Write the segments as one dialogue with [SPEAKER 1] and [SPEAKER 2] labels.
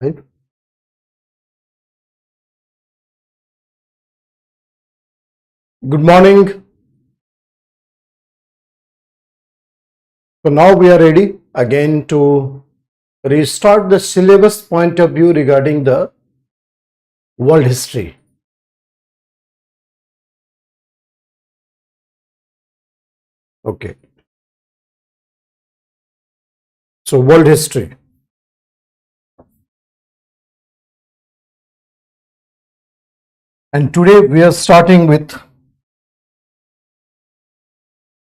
[SPEAKER 1] right? Good morning. So now we are ready again to restart the syllabus point of view regarding the world history. Okay. So world history. And today we are starting with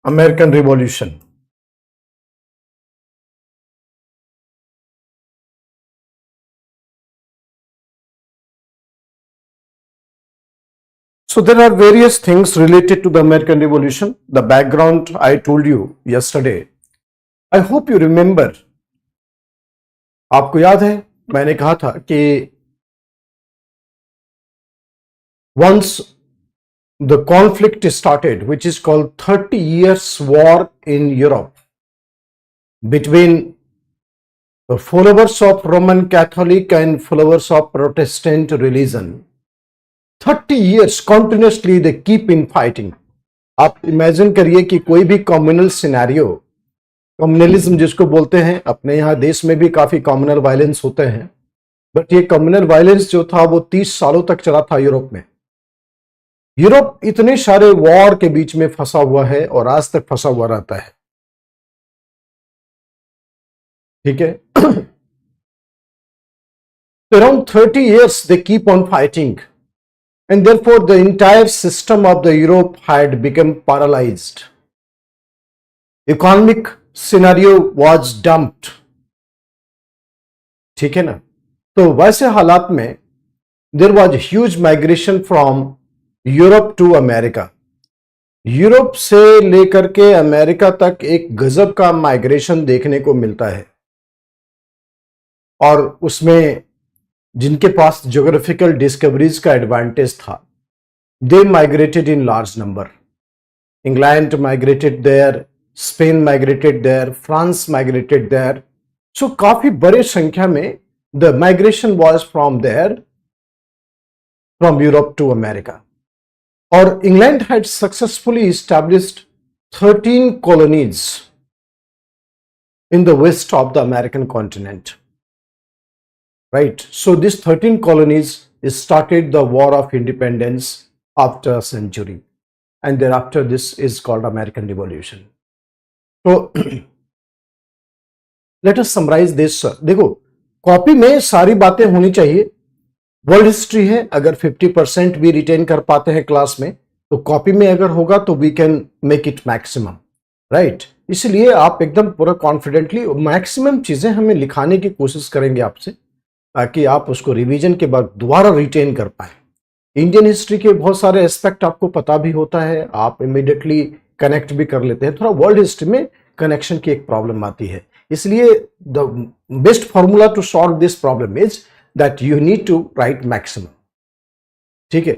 [SPEAKER 1] American Revolution. So there are various things related to the American Revolution. The background I told you yesterday. I hope you remember. आपको याद है मैंने कहा था कि once the conflict started, which is called 30 years war in Europe between the followers of Roman Catholic and followers of Protestant religion. 30 years continuously they keep in fighting. आप imagine करिए कि कोई भी कम्युनल सिनेरियो, कम्युनलिज्म जिसको बोलते हैं, अपने यहाँ देश में भी काफी कम्युनल वायलेंस होते हैं, बट ये कम्युनल वायलेंस जो था वो 30 सालों तक चला था यूरोप में. यूरोप इतने सारे वॉर के बीच में फंसा हुआ है और आज तक फंसा हुआ रहता है. ठीक है. Around 30 years they keep on fighting, and therefore the entire system of the Europe had become paralyzed. Economic scenario was dumped. ठीक है ना. तो वैसे हालात में there was huge migration from Europe to America. Europe से लेकर के अमेरिका तक एक गजब का माइग्रेशन देखने को मिलता है, और उसमें जिनके पास ज्योग्राफिकल डिस्कवरीज का एडवांटेज था, they migrated in large number. England migrated there, Spain migrated there, France migrated there. So काफी बड़े संख्या में the migration was from there, from Europe to America. और England had successfully established 13 colonies in the west of the American continent. Right? So these 13 colonies started the War of Independence after a century. And thereafter this is called American Revolution. So let us summarize this. देखो, copy में सारी बातें होनी चाहिए. World history है, अगर 50% भी retain कर पाते हैं क्लास में, तो कॉपी में अगर होगा तो we can make it maximum. Right. इसलिए आप एकदम पूरा कॉन्फिडेंटली मैक्सिमम चीजें हमें लिखाने की कोशिश करेंगे आपसे, ताकि आप उसको रिवीजन के बाद दोबारा रिटेन कर पाए. इंडियन हिस्ट्री के बहुत सारे एस्पेक्ट आपको पता भी होता है, आप इमीडिएटली कनेक्ट भी कर लेते हैं. थोड़ा वर्ल्ड हिस्ट्री में कनेक्शन की एक प्रॉब्लम आती है. इसलिए the best formula to solve this problem is that you need to write maximum. ठीक है.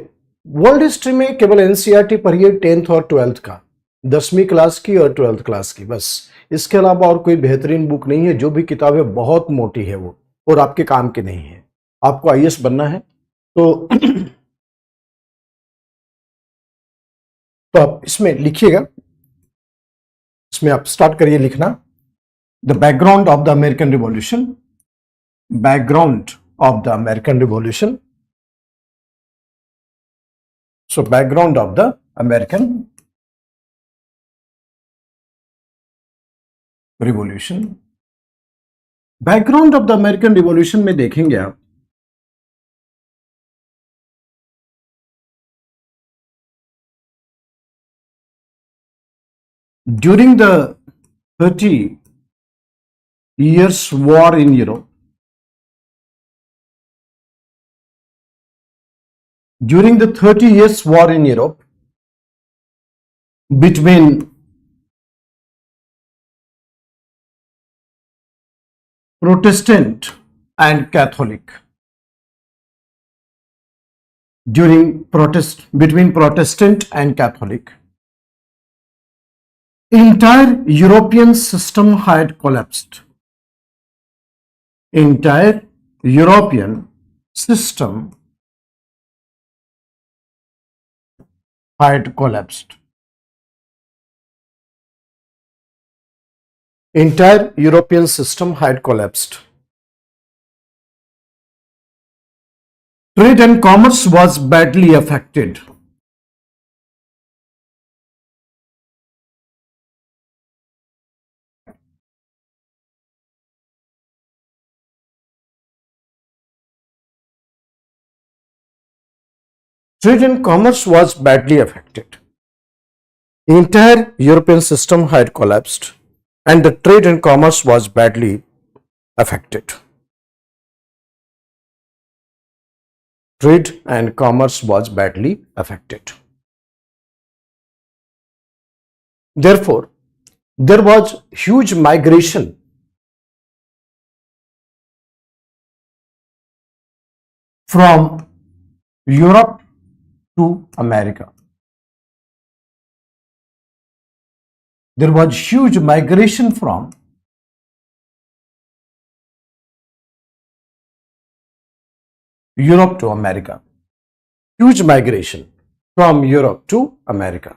[SPEAKER 1] वर्ल्ड हिस्ट्री में केवल एनसीईआरटी पढ़िए 10th और 12th का, 10वीं क्लास की और 12th क्लास की, बस. इसके अलावा और कोई बेहतरीन बुक नहीं है. जो भी किताबें बहुत मोटी है वो और आपके काम की नहीं है. आपको आईएएस बनना है तो तो आप इसमें लिखिएगा. इसमें आप स्टार्ट करिए लिखना. The background of the American revolution. Background of the American Revolution. So background of the American Revolution. Background of the American Revolution में देखेंगे आप, during the 30 years war in Europe, during the 30 years war in Europe between Protestant and Catholic, between Protestant and Catholic, entire European system had collapsed. Entire European system had collapsed. Entire European system had collapsed. Trade and commerce was badly affected. Trade and commerce was badly affected. The entire European system had collapsed and the trade and commerce was badly affected. Trade and commerce was badly affected. Therefore, there was huge migration from Europe to America. There was huge migration from Europe to America. Huge migration from Europe to America.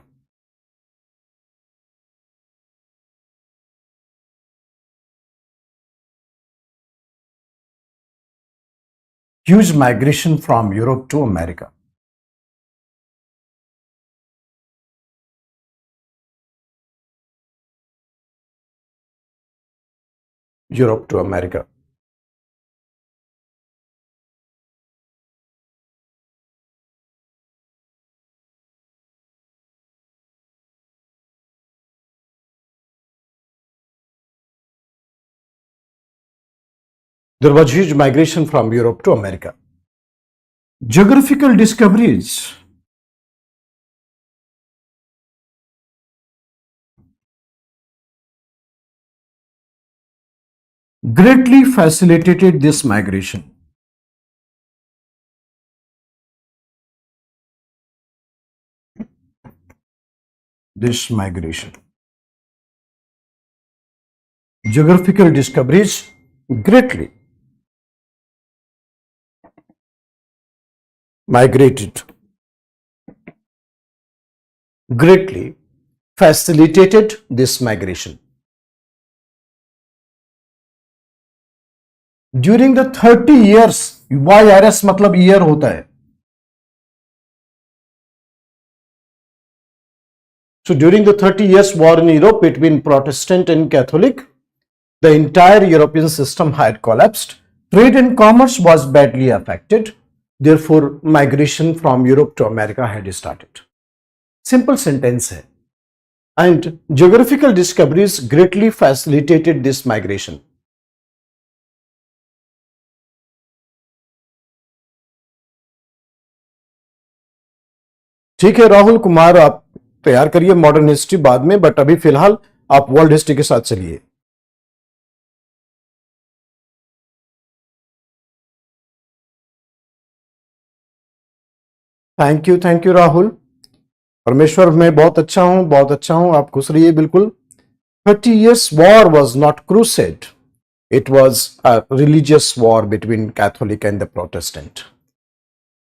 [SPEAKER 1] Huge migration from Europe to America. Europe to America. There was huge migration from Europe to America. Geographical discoveries greatly facilitated this migration. Geographical discoveries greatly facilitated this migration. During the 30 years, YRS मतलब year होता है. So during the 30 years war in Europe between Protestant and Catholic, the entire European system had collapsed. Trade and commerce was badly affected. Therefore, migration from Europe to America had started. Simple sentence hai. And geographical discoveries greatly facilitated this migration. ठीक है राहुल कुमार, आप तैयार करिए modern history बाद में, but अभी फिलहाल आप वर्ल्ड हिस्ट्री के साथ चलिए. Thank you Rahul. परमेश्वर, मैं बहुत अच्छा हूं, आप खुश रहिए बिल्कुल. 30 years war was not crusade. It was a religious war between Catholic and the Protestant.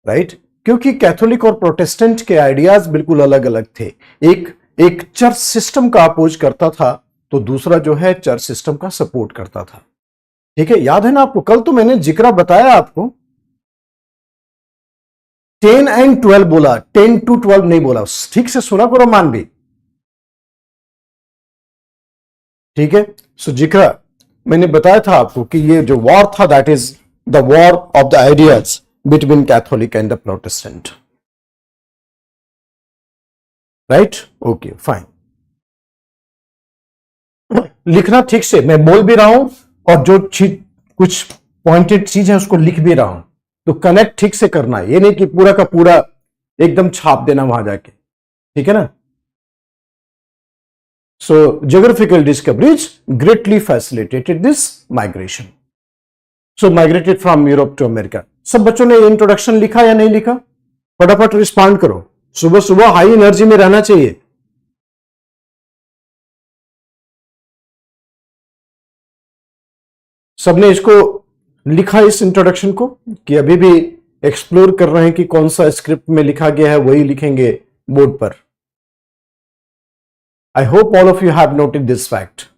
[SPEAKER 1] Right? क्योंकि कैथोलिक और प्रोटेस्टेंट के आइडियाज बिल्कुल अलग अलग थे. एक चर्च सिस्टम का अपोज करता था तो दूसरा जो है चर्च सिस्टम का सपोर्ट करता था. ठीक है, याद है ना आपको? कल तो मैंने जिक्र बताया आपको. 10 and 12 बोला, 10 to 12 नहीं बोला. ठीक से सुना करो मान भी. ठीक है, सो जिक्र मैंने बताया था आपको कि ये जो वॉर था that is the war of the ideas between Catholic and the Protestant. Right? Okay, fine. लिखना ठीक से, मैं बोल भी रहा हूं और जो कुछ पॉइंटेड चीज है उसको लिख भी रहा हूं, तो कनेक्ट ठीक से करना है. ये नहीं कि पूरा का पूरा एकदम छाप देना वहां जाके. ठीक है ना? So geographical discoveries greatly facilitated this migration. So migrated from Europe to America. सब बच्चों ने इंट्रोडक्शन लिखा या नहीं लिखा? फटाफट रिस्पॉन्ड करो. सुबह सुबह हाई एनर्जी में रहना चाहिए. सबने इसको लिखा इस इंट्रोडक्शन को कि अभी भी एक्सप्लोर कर रहे हैं कि कौन सा स्क्रिप्ट में लिखा गया है वही लिखेंगे बोर्ड पर। I hope all of you have noted this fact.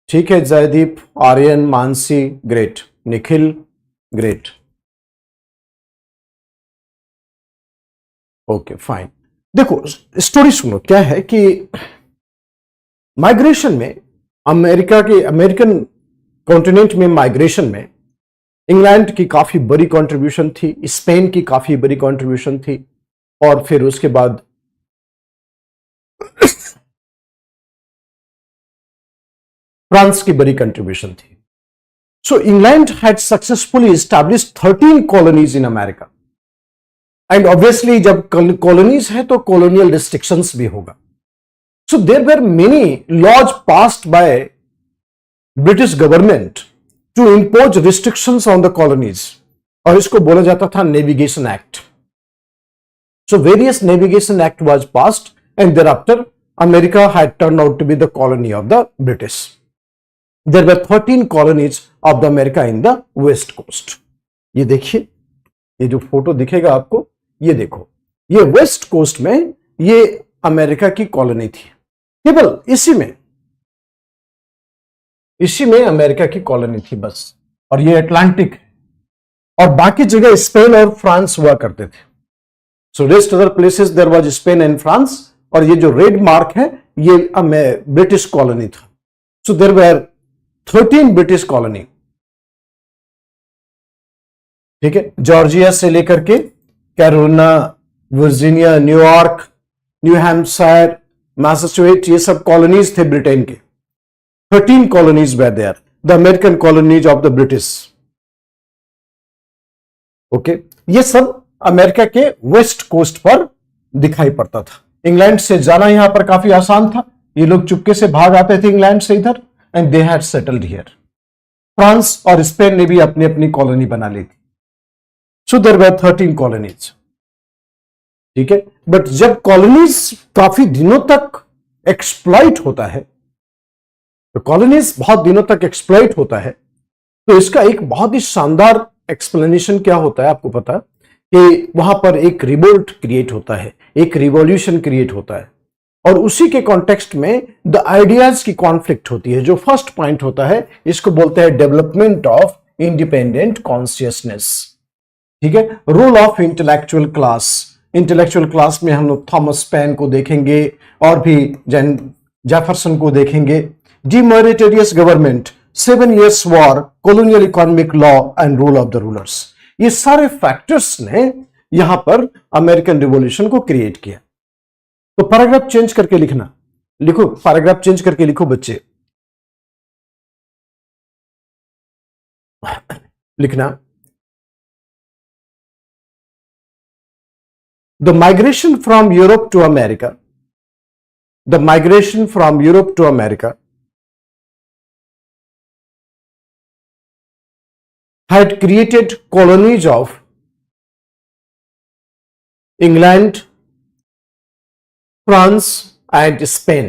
[SPEAKER 1] ठीक है, Jaydeep, Aryan, Mansi, great, Nikhil, great, okay fine. देखो स्टोरी सुनो, क्या है कि माइग्रेशन में अमेरिकन कॉन्टिनेंट में माइग्रेशन में इंग्लैंड की काफी बड़ी कंट्रीब्यूशन थी, स्पेन की काफी बड़ी कंट्रीब्यूशन थी, और फिर उसके बाद फ्रांस की बड़ी कंट्रीब्यूशन थी। So England had successfully established 13 colonies in America, and obviously जब कॉलोनीज है तो कॉलोनियल रिस्ट्रिक्शंस भी होगा। So there were many laws passed by British government to impose restrictions on the colonies, और इसको बोला जाता था navigation act. So various navigation act was passed and thereafter America had turn out to be the colony of the British. There were 13 colonies of the America in the west coast. ये देखिए, ये जो photo दिखेगा आपको, ये देखो, ये west coast में ये अमेरिका की कॉलोनी थी। केवल इसी में अमेरिका की कॉलोनी थी बस, और ये अटलांटिक है, और बाकी जगह स्पेन और फ्रांस हुआ करते थे। So rest other places there was Spain and France, और ये जो रेड मार्क है ये ब्रिटिश कॉलोनी था। So there were 13 British colony. ठीक है, जॉर्जिया से लेकर के Carolina, Virginia, New York, New Hampshire, Massachusetts, ये सब कॉलोनीज थे ब्रिटेन के। 13 colonies were there, the American colonies of the British. Okay, ये सब अमेरिका के वेस्ट कोस्ट पर दिखाई पड़ता था। इंग्लैंड से जाना यहां पर काफी आसान था, ये लोग चुपके से भाग आते थे इंग्लैंड से इधर, and they had settled here. France और स्पेन ने भी अपनी अपनी कॉलोनी बना ली थी। So there were 13 colonies. ठीक है, बट जब कॉलोनीज काफी दिनों तक एक्सप्लॉइट होता है, तो कॉलोनीज बहुत दिनों तक एक्सप्लॉइट होता है, तो इसका एक बहुत ही शानदार एक्सप्लेनेशन क्या होता है आपको पता, कि वहां पर एक रिवोल्ट क्रिएट होता है, एक रिवॉल्यूशन क्रिएट होता है, और उसी के कॉन्टेक्स्ट में द आइडियाज की कॉन्फ्लिक्ट होती है। जो फर्स्ट पॉइंट होता है इसको बोलते हैं डेवलपमेंट ऑफ इंडिपेंडेंट कॉन्शियसनेस। ठीक है, role of intellectual class. Intellectual class में हम लोग थॉमस पेन को देखेंगे, और भी जेफरसन को देखेंगे। Demeritorious government, 7 years war, colonial economic law and rule of the rulers, ये सारे फैक्टर्स ने यहां पर अमेरिकन रिवॉल्यूशन को क्रिएट किया। तो पैराग्राफ चेंज करके लिखना, लिखो, पैराग्राफ चेंज करके लिखो बच्चे, लिखना, the migration from Europe to America, the migration from Europe to America had created colonies of England, France and Spain,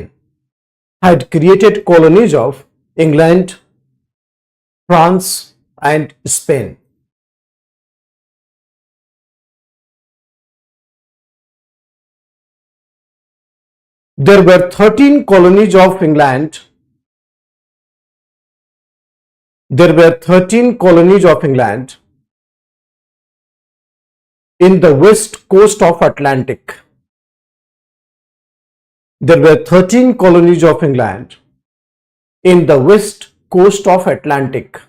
[SPEAKER 1] had created colonies of England, France and Spain. There were 13 colonies of England. There were 13 colonies of England in the west coast of Atlantic. There were 13 colonies of England in the west coast of Atlantic.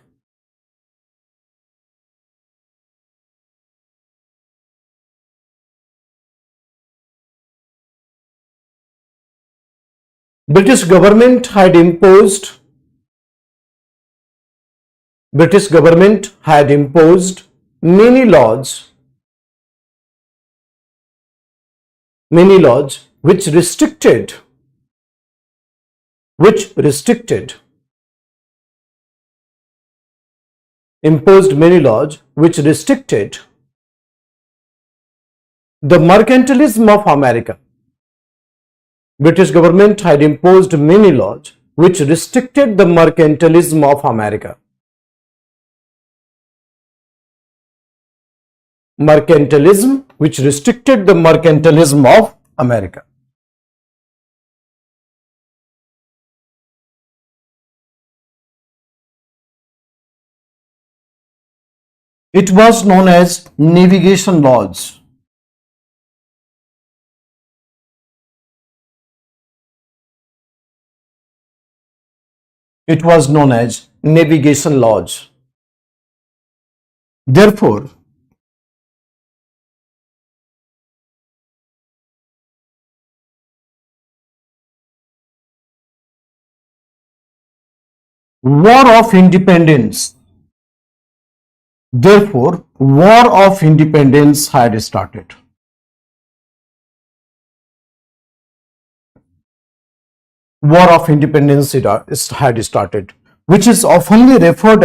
[SPEAKER 1] British government had imposed many laws which restricted imposed many laws which restricted the mercantilism of America. British government had imposed many laws which restricted the mercantilism of America. Mercantilism, which restricted the mercantilism of America. It was known as navigation laws. It was known as navigation laws. Therefore, War of Independence. Therefore, War of Independence had started. War of Independence had started, which is oftenly referred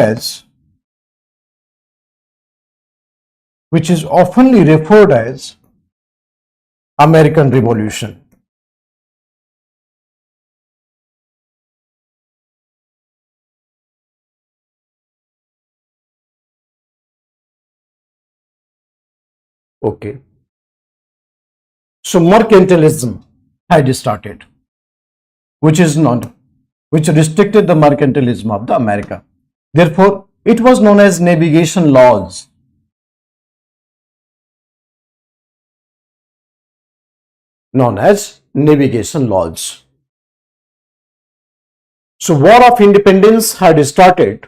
[SPEAKER 1] as American Revolution. Okay. So mercantilism had started, which restricted the mercantilism of the America. Therefore, it was known as navigation laws. Known as navigation laws. So, War of Independence had started,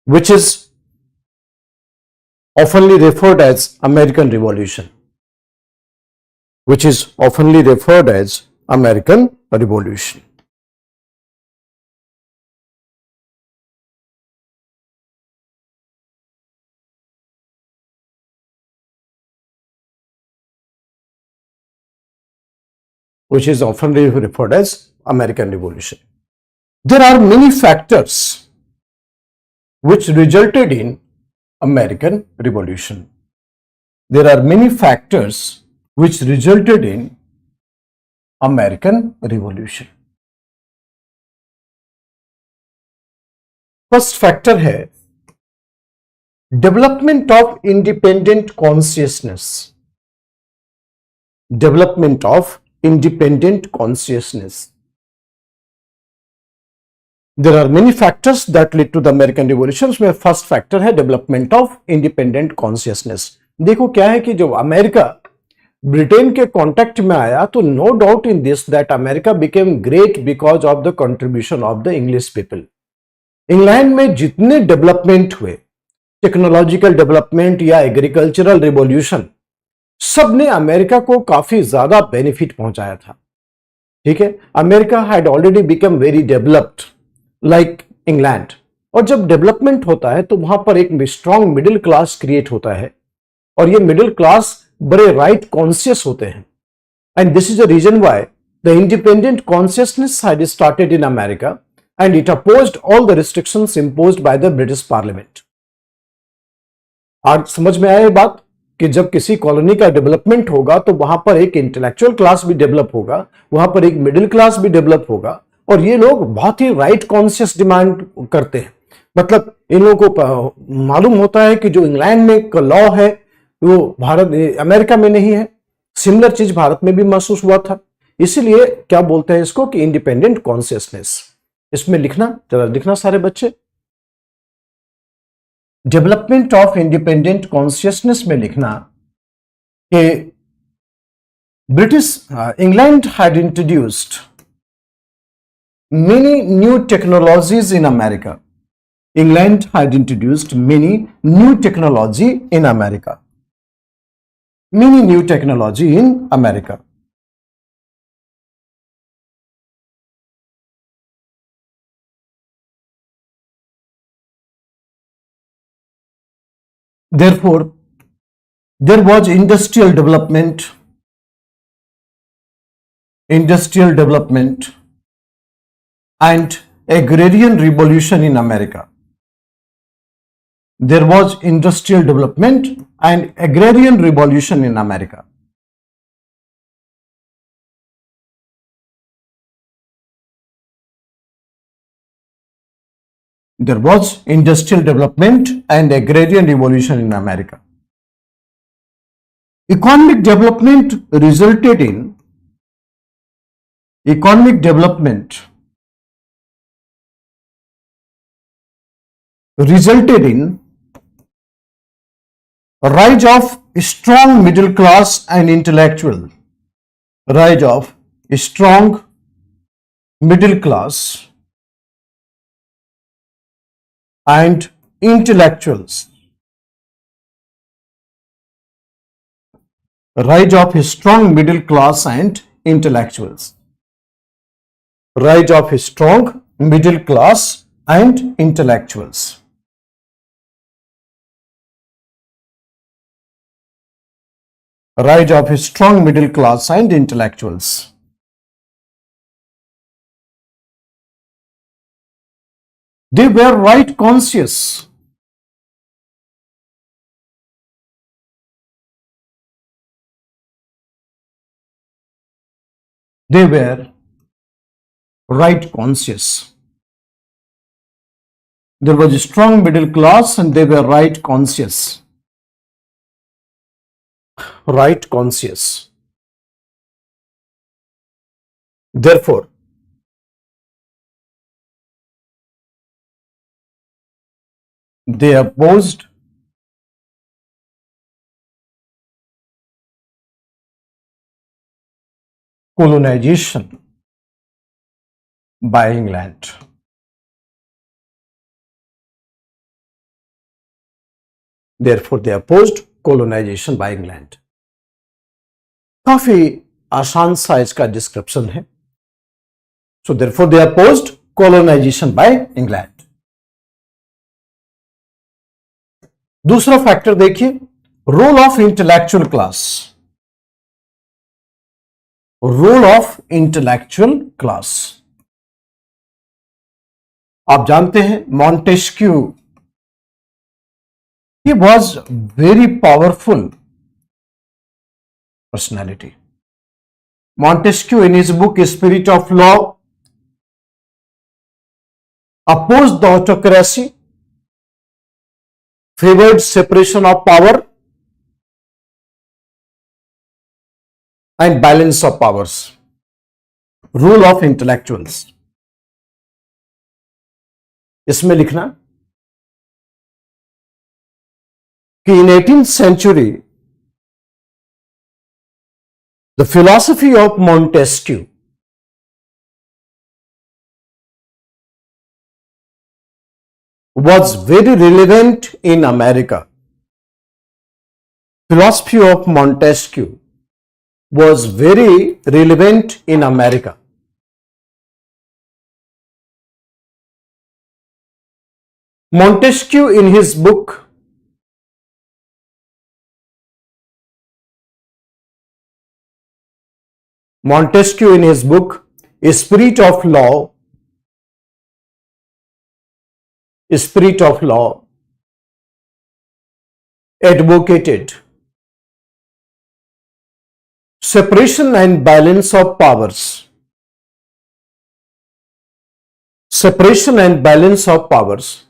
[SPEAKER 1] which is oftenly referred as American Revolution. Which is oftenly referred as American Revolution. Which is often referred as American Revolution. There are many factors which resulted in American Revolution. There are many factors which resulted in American Revolution. First factor है development of independent consciousness. Development of independent consciousness. There are many factors that lead to the American Revolution. उसमें first factor है development of independent consciousness. देखो क्या है कि जब America Britain के contact में आया तो no doubt in this that America became great because of the contribution of the English people. England में जितने डेवलपमेंट हुए, टेक्नोलॉजिकल डेवलपमेंट या एग्रीकल्चरल रिवॉल्यूशन, सब ने अमेरिका को काफी ज्यादा बेनिफिट पहुंचाया था. ठीक है, America had already become very developed like England. और जब डेवलपमेंट होता है तो वहां पर एक स्ट्रॉन्ग मिडिल क्लास क्रिएट होता है और ये मिडिल क्लास बड़े राइट कॉन्शियस होते हैं. And this is the reason why the independent consciousness had started in America and it opposed all the restrictions imposed by the British parliament. आज समझ में आया ये बात कि जब किसी कॉलोनी का डेवलपमेंट होगा तो वहां पर एक इंटेलेक्चुअल क्लास भी डेवलप होगा, वहां पर एक मिडिल क्लास भी डेवलप होगा और ये लोग बहुत ही राइट कॉन्शियस डिमांड करते हैं. मतलब इन लोगों को मालूम होता है कि जो इंग्लैंड में एक लॉ है वो भारत अमेरिका में नहीं है. सिमिलर चीज भारत में भी महसूस हुआ था. इसीलिए क्या बोलते हैं इसको कि इंडिपेंडेंट कॉन्शियसनेस. इसमें लिखना सारे बच्चे, डेवलपमेंट ऑफ इंडिपेंडेंट कॉन्शियसनेस में लिखना कि British England had introduced many new technologies in America. England had introduced many new technology in America. Many new technology in America. Therefore, there was industrial development and agrarian revolution in America. There was industrial development and agrarian revolution in America. there was industrial development and agrarian revolution in America. Economic development resulted in a rise of strong middle class and intellectual. Rise of strong middle class and intellectuals. Rise of strong middle class and intellectuals. Rise of strong middle class and intellectuals. Rise of strong middle class and intellectuals. They were right conscious. They were right conscious. There was a strong middle class and they were right conscious. Right conscious. Therefore, they opposed colonization by England. Therefore, they opposed colonization by England. काफी आसान सा इसका description है. So therefore, they opposed colonization by England. दूसरा factor देखिए, role of intellectual class. Role of intellectual class. आप जानते हैं Montesquieu, he was very powerful personality. Montesquieu in his book Spirit of Law opposed the autocracy, favored separation of power and balance of powers. Rule of intellectuals. इसमें लिखना कि in 18th century the philosophy of Montesquieu was very relevant in America. Philosophy of Montesquieu was very relevant in America. Montesquieu in his book Spirit of Law advocated separation and balance of powers. Separation and balance of powers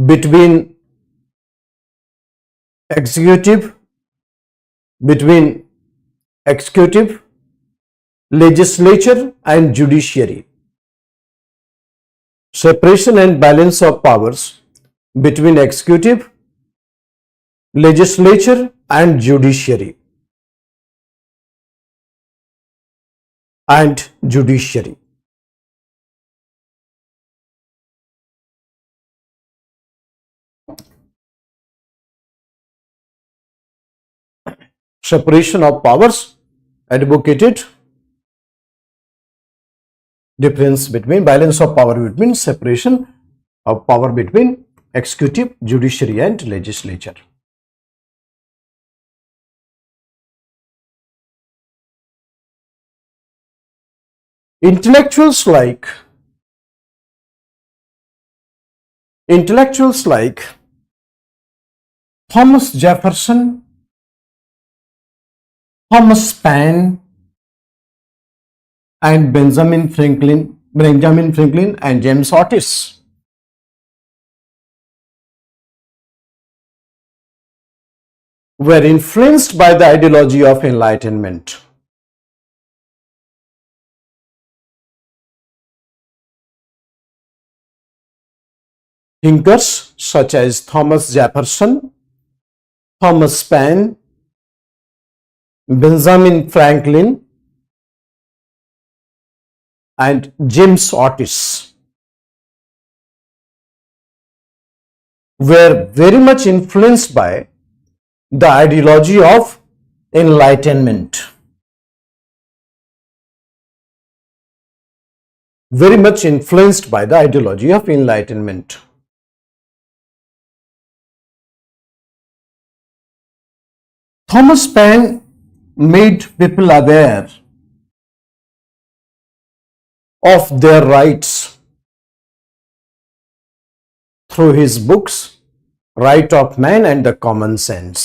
[SPEAKER 1] between executive, legislature and judiciary. Separation and balance of powers between executive, legislature and judiciary. Separation of powers advocated difference between balance of power between separation of power between executive, judiciary and legislature. Intellectuals like Thomas Jefferson, Thomas Paine and Benjamin Franklin and James Otis were influenced by the ideology of enlightenment. Thinkers such as Thomas Jefferson, Thomas Paine, Benjamin Franklin, and James Otis were very much influenced by the ideology of enlightenment. Very much influenced by the ideology of enlightenment. Thomas Paine made people aware of their rights through his books, Right of Man and the Common Sense.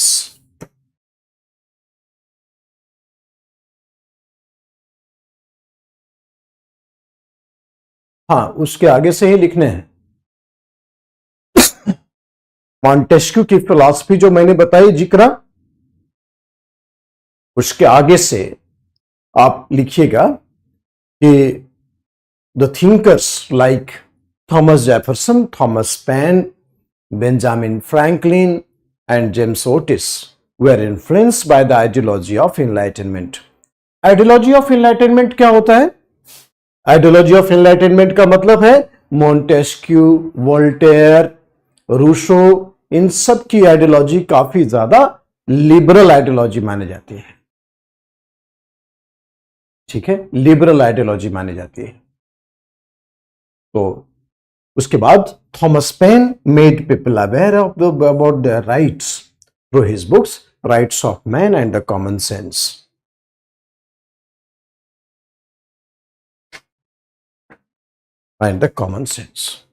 [SPEAKER 1] हाँ, उसके आगे से ही लिखने हैं। Montesquieu की philosophy जो मैंने बताई जिक्रा, उसके आगे से आप लिखिएगा कि the thinkers like Thomas Jefferson, Thomas pen, Benjamin Franklin and James Otis were influenced by the ideology of enlightenment. Ideology of enlightenment क्या होता है? Ideology of enlightenment का मतलब है मॉन्टेस्क्यू, वोल्टेयर, रूसो, इन सब की आइडियोलॉजी काफी ज्यादा लिबरल आइडियोलॉजी मानी जाती है। ठीक है, लिबरल आइडियोलॉजी मानी जाती है। तो उसके बाद Thomas Paine made people aware of the about their rights through his books rights of man and the common sense. And the common sense.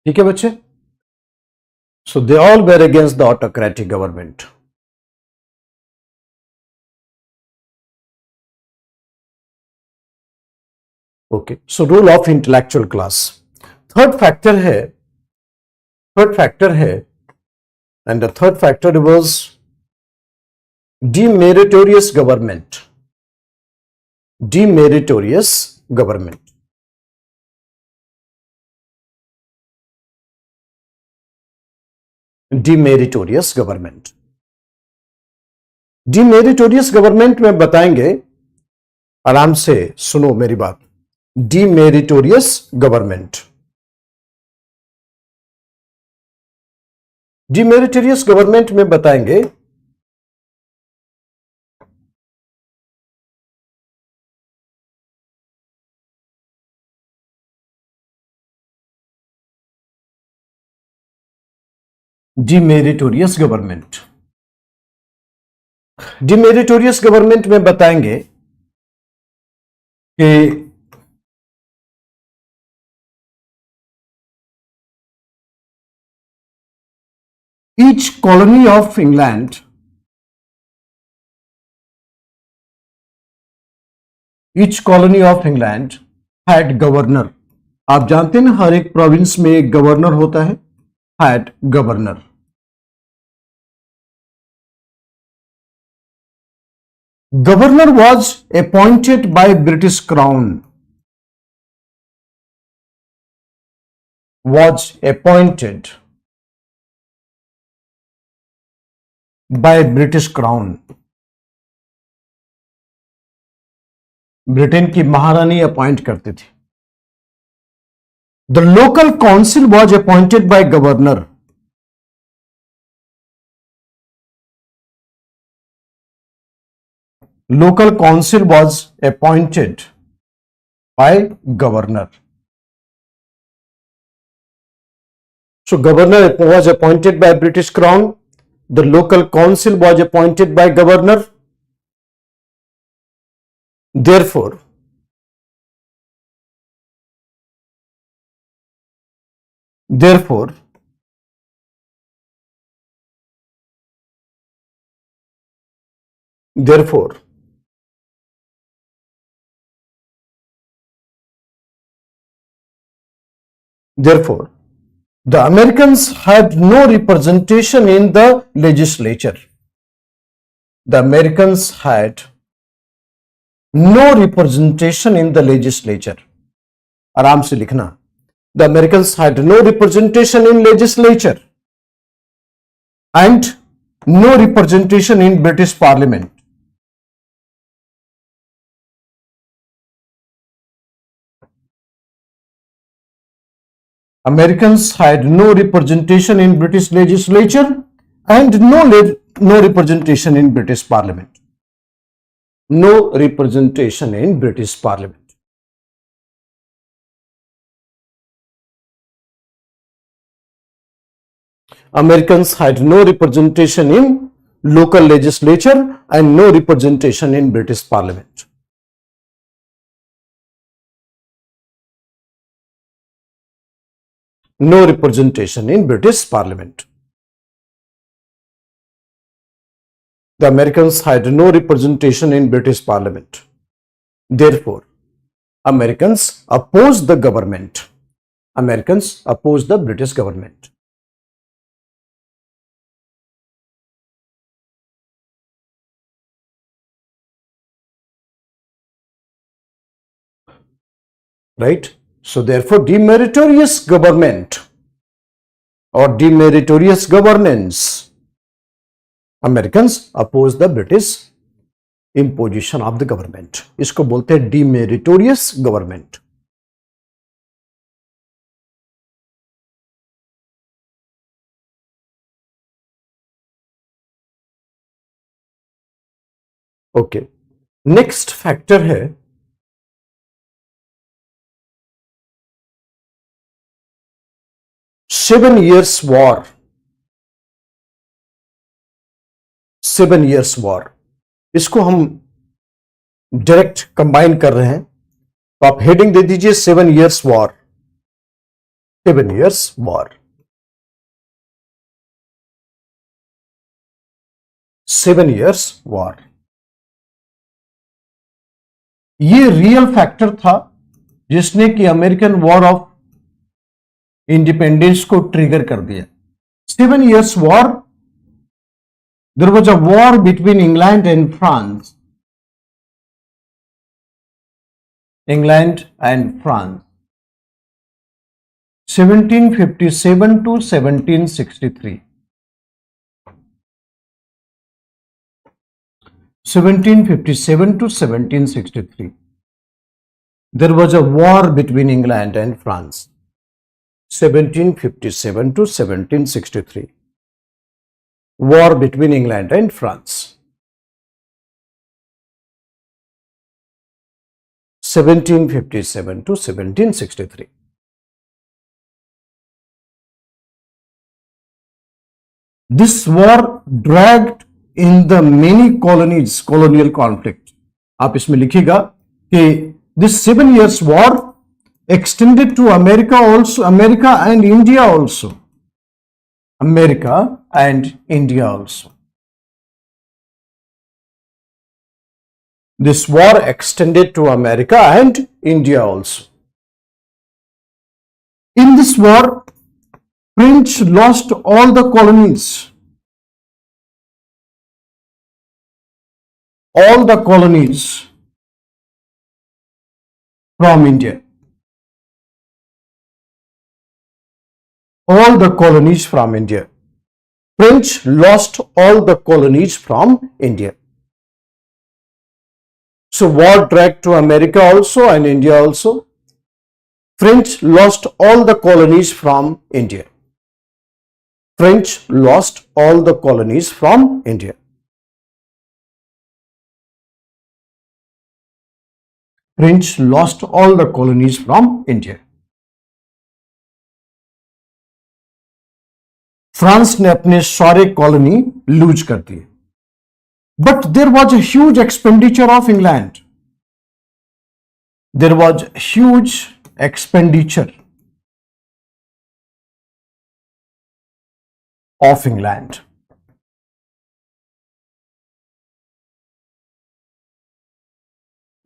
[SPEAKER 1] ठीक है बच्चे, so they all were against the autocratic government. Okay, so rule of intellectual class. Third factor है and the third factor was demeritorious government. Demeritorious government. Demeritorious government. Demeritorious government में बताएंगे, आराम से सुनो मेरी बात। Demeritorious government. Demeritorious government में बताएंगे डिमेरिटोरियस गवर्नमेंट। डिमेरिटोरियस गवर्नमेंट में बताएंगे कि each colony of England had governor. आप जानते हैं ना, हर एक प्रोविंस में एक गवर्नर होता है, had governor. Governor was appointed by British Crown. Was appointed by British Crown. Britain की महारानी अपॉइंट करती थी. The local council was appointed by governor. Local council was appointed by governor. So governor was appointed by British Crown. The local council was appointed by governor. Therefore, the Americans had no representation in the legislature. The Americans had no representation in the legislature. आराम से लिखना. The Americans had no representation in legislature and no representation in British Parliament. Americans had no representation in British legislature and no representation in British Parliament. No representation in British Parliament. Americans had no representation in local legislature and no representation in British Parliament. No representation in British Parliament. The Americans had no representation in British Parliament. Therefore, Americans opposed the government. Americans opposed the British government. Right? So therefore, demeritorious government or demeritorious governance, Americans oppose the British imposition of the government. इसको बोलते हैं demeritorious government. Okay. Next factor है Seven Years War. 7 Years War. इसको हम direct combine कर रहे हैं, तो आप हेडिंग दे दीजिए 7 Years War. 7 Years War. 7 Years War. ये रियल फैक्टर था जिसने कि अमेरिकन वॉर ऑफ इंडिपेंडेंस को ट्रिगर कर दिया. 7 Years War. There was a war between England and France. England and France. 1757 to 1763. 1757 to 1763. There was a war between England and France. 1757 to 1763. War between England and France. 1757 to 1763. This war dragged in the many colonies, colonial conflict. आप इसमें लिखिएगा कि this 7 Years War extended to America also, America and India also. America and India also. This war extended to America and India also. In this war, French lost all the colonies. all the colonies from India. All the colonies from India. French lost all the colonies from India. So war dragged to America also and India also. French lost all the colonies from India. French lost all the colonies from India. French lost all the colonies from India. France ने अपने सारे colony lose कर दिए. But there was a huge expenditure of England. There was huge expenditure of England.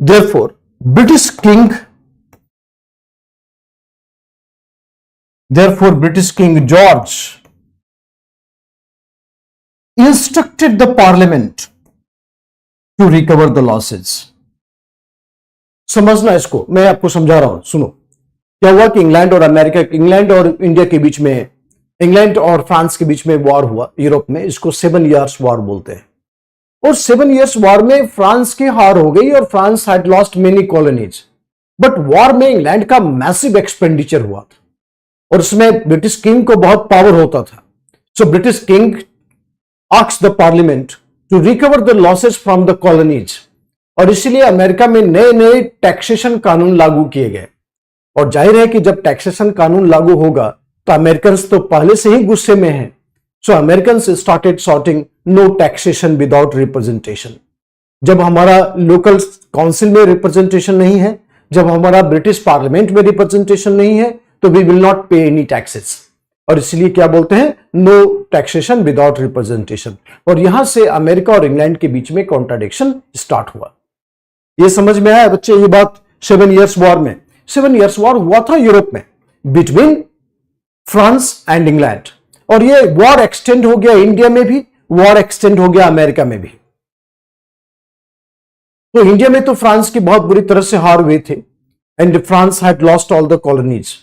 [SPEAKER 1] Therefore, British King George instructed the Parliament to recover the losses. समझना इसको, मैं आपको समझा रहा हूं. सुनो क्या हुआ कि इंग्लैंड और इंडिया के बीच में, इंग्लैंड और फ्रांस के बीच में वॉर हुआ यूरोप में. इसको 7 इयर्स वॉर बोलते हैं. और 7 इयर्स वॉर में फ्रांस की हार हो गई और France had lost many colonies. But war में इंग्लैंड का मैसिव एक्सपेंडिचर हुआ था और उसमें ब्रिटिश किंग को बहुत पावर होता था. So British king asked the parliament to recover the losses from the colonies. और इसलिए अमेरिका में नए नए टैक्सेशन कानून लागू किए गए. और जाहिर है कि जब टैक्सेशन कानून लागू होगा तो अमेरिकन तो पहले से ही गुस्से में हैं. So American started shouting no taxation without representation. जब हमारा लोकल काउंसिल में रिप्रेजेंटेशन नहीं है, जब हमारा ब्रिटिश पार्लियामेंट में रिप्रेजेंटेशन नहीं है, तो वी विल नॉट पे एनी टैक्सेस. और इसलिए क्या बोलते हैं, नो टैक्सेशन विदाउट रिप्रेजेंटेशन. और यहां से अमेरिका और इंग्लैंड के बीच में कॉन्ट्राडिक्शन स्टार्ट हुआ. ये समझ में आया बच्चे ये बात? 7 इयर्स वॉर में, 7 इयर्स वॉर हुआ था यूरोप में बिटवीन फ्रांस एंड इंग्लैंड. और ये वॉर एक्सटेंड हो गया इंडिया में भी, वॉर एक्सटेंड हो गया अमेरिका में भी. तो इंडिया में तो फ्रांस की बहुत बुरी तरह से हार हुए थे and France had lost all the colonies.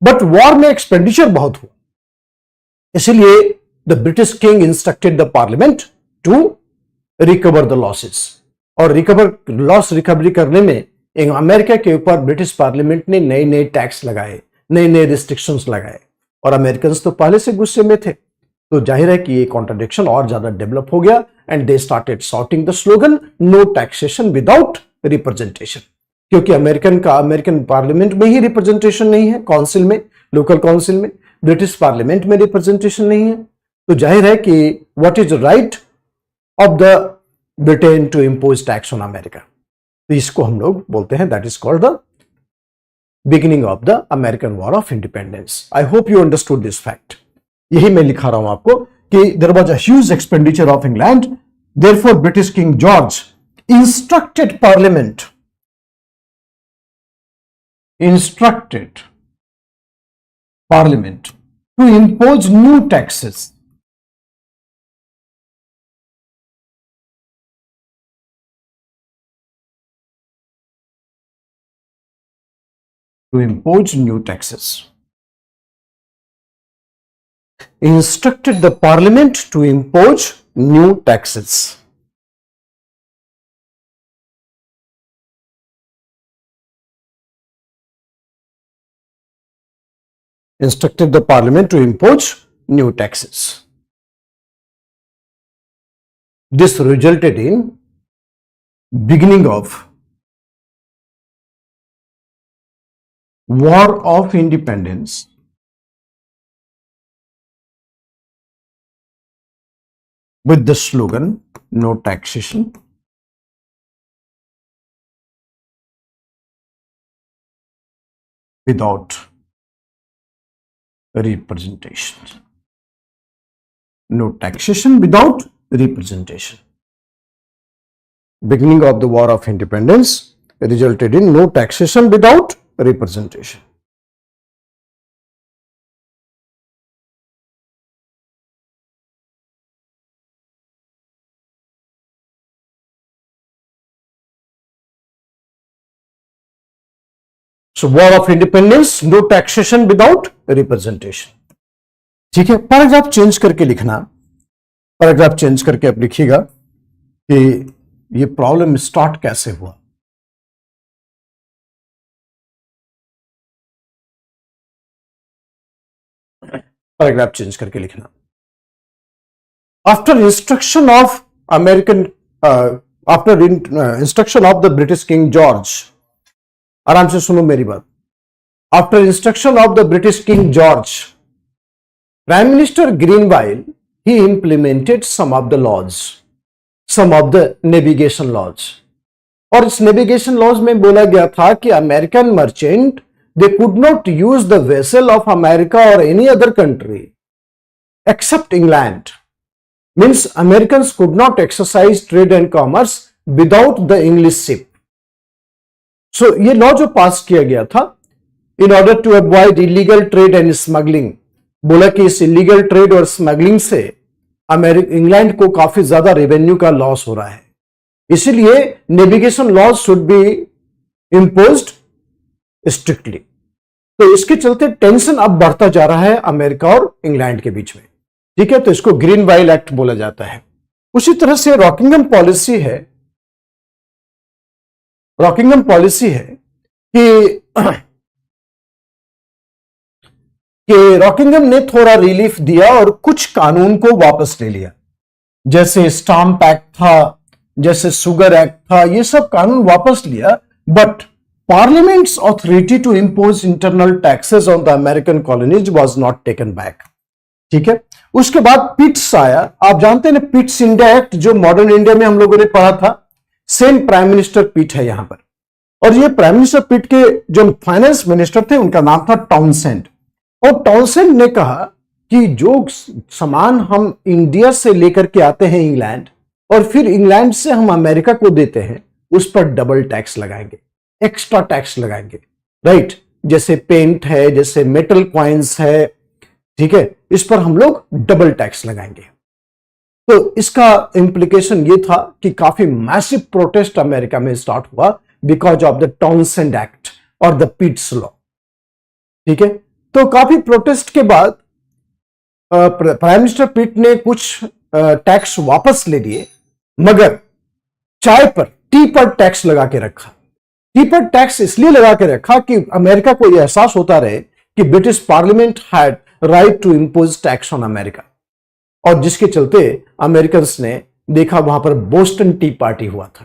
[SPEAKER 1] But war में एक्सपेंडिचर बहुत हुआ. इसलिए the British king instructed the parliament to recover the losses. और लॉस रिकवरी करने में अमेरिका के ऊपर ब्रिटिश पार्लियामेंट ने नए नए टैक्स लगाए, नए नए रिस्ट्रिक्शंस लगाए. और अमेरिकन तो पहले से गुस्से में थे. तो जाहिर है कि ये कॉन्ट्रडिक्शन और ज्यादा डेवलप हो गया and they started shouting the slogan no taxation without representation. क्योंकि अमेरिकन पार्लियामेंट में ही रिप्रेजेंटेशन नहीं है, काउंसिल में, लोकल काउंसिल में, ब्रिटिश पार्लियामेंट में रिप्रेजेंटेशन नहीं है. तो जाहिर है कि what is right of the Britain to impose tax on America. तो इसको हम लोग बोलते हैं, that is called the beginning of the American war of independence. I hope you understood this fact. यही मैं लिखा रहा हूं आपको कि there was a huge expenditure of England. Therefore British king George instructed parliament to impose new taxes. Instructed the parliament to impose new taxes. Instructed the parliament to impose new taxes. This resulted in beginning of War of Independence with the slogan no taxation without representation. No taxation without representation. Beginning of the War of Independence resulted in no taxation without representation. So war of independence, no taxation without representation. ठीक है, paragraph change करके लिखना, paragraph change करके आप लिखिएगा कि ये problem start कैसे हुआ। पैराग्राफ चेंज करके लिखना, after instruction of American, after instruction of the British king George, आराम से सुनो मेरी बात। After instruction of the British king George, prime minister Grenville, he implemented some of the laws, some of the navigation laws। और इस navigation laws में बोला गया था कि American merchant, they could not use the vessel of America और any other country except England. Means American could not exercise trade and commerce without the English ship. So ये law जो pass किया गया था, in order to avoid illegal trade and smuggling, बोला कि इस illegal trade और स्मगलिंग से इंग्लैंड को काफी ज्यादा रेवेन्यू का लॉस हो रहा है, इसीलिए navigation laws should be imposed strictly. तो इसके चलते टेंशन अब बढ़ता जा रहा है अमेरिका और इंग्लैंड के बीच में। ठीक है, तो इसको ग्रीनवाइल एक्ट बोला जाता है। उसी तरह से रॉकिंगम पॉलिसी है, रॉकिंगम पॉलिसी है कि रॉकिंगम ने थोड़ा रिलीफ दिया और कुछ कानून को वापस ले लिया, जैसे स्टाम्प एक्ट था, जैसे शुगर एक्ट था, ये सब कानून वापस लिया। But parliament's authority to impose internal taxes on the American colonies was not taken back. ठीक है, उसके बाद पिट्स आया। आप जानते हैं ना, पिट्स इंडिया एक्ट जो मॉडर्न इंडिया में हम लोगों ने पढ़ा था, सेम प्राइम मिनिस्टर पिट है यहां पर। और ये प्राइम मिनिस्टर पिट के जो फाइनेंस मिनिस्टर थे उनका नाम था टाउनसेंड। और टाउनसेंड ने कहा कि जो सामान हम इंडिया से लेकर के आते हैं इंग्लैंड, और फिर इंग्लैंड से हम अमेरिका को देते हैं, उस पर डबल टैक्स लगाएंगे, एक्स्ट्रा टैक्स लगाएंगे। राइट, जैसे पेंट है, जैसे मेटल कॉइन्स है, ठीक है, इस पर हम लोग डबल टैक्स लगाएंगे। तो इसका इंप्लीकेशन ये था कि काफी मैसिव प्रोटेस्ट अमेरिका में स्टार्ट हुआ because of the Townsend act और द पिट्स लॉ। ठीक है, तो काफी प्रोटेस्ट के बाद प्राइम मिनिस्टर पिट ने कुछ टैक्स वापस ले लिए, मगर चाय पर, टी पर टैक्स लगा के रखा। टी पर टैक्स इसलिए लगा के रखा कि अमेरिका को यह एहसास होता रहे कि British parliament had right to impose tax on America. और जिसके चलते अमेरिकन ने देखा वहां पर बोस्टन टी पार्टी हुआ था।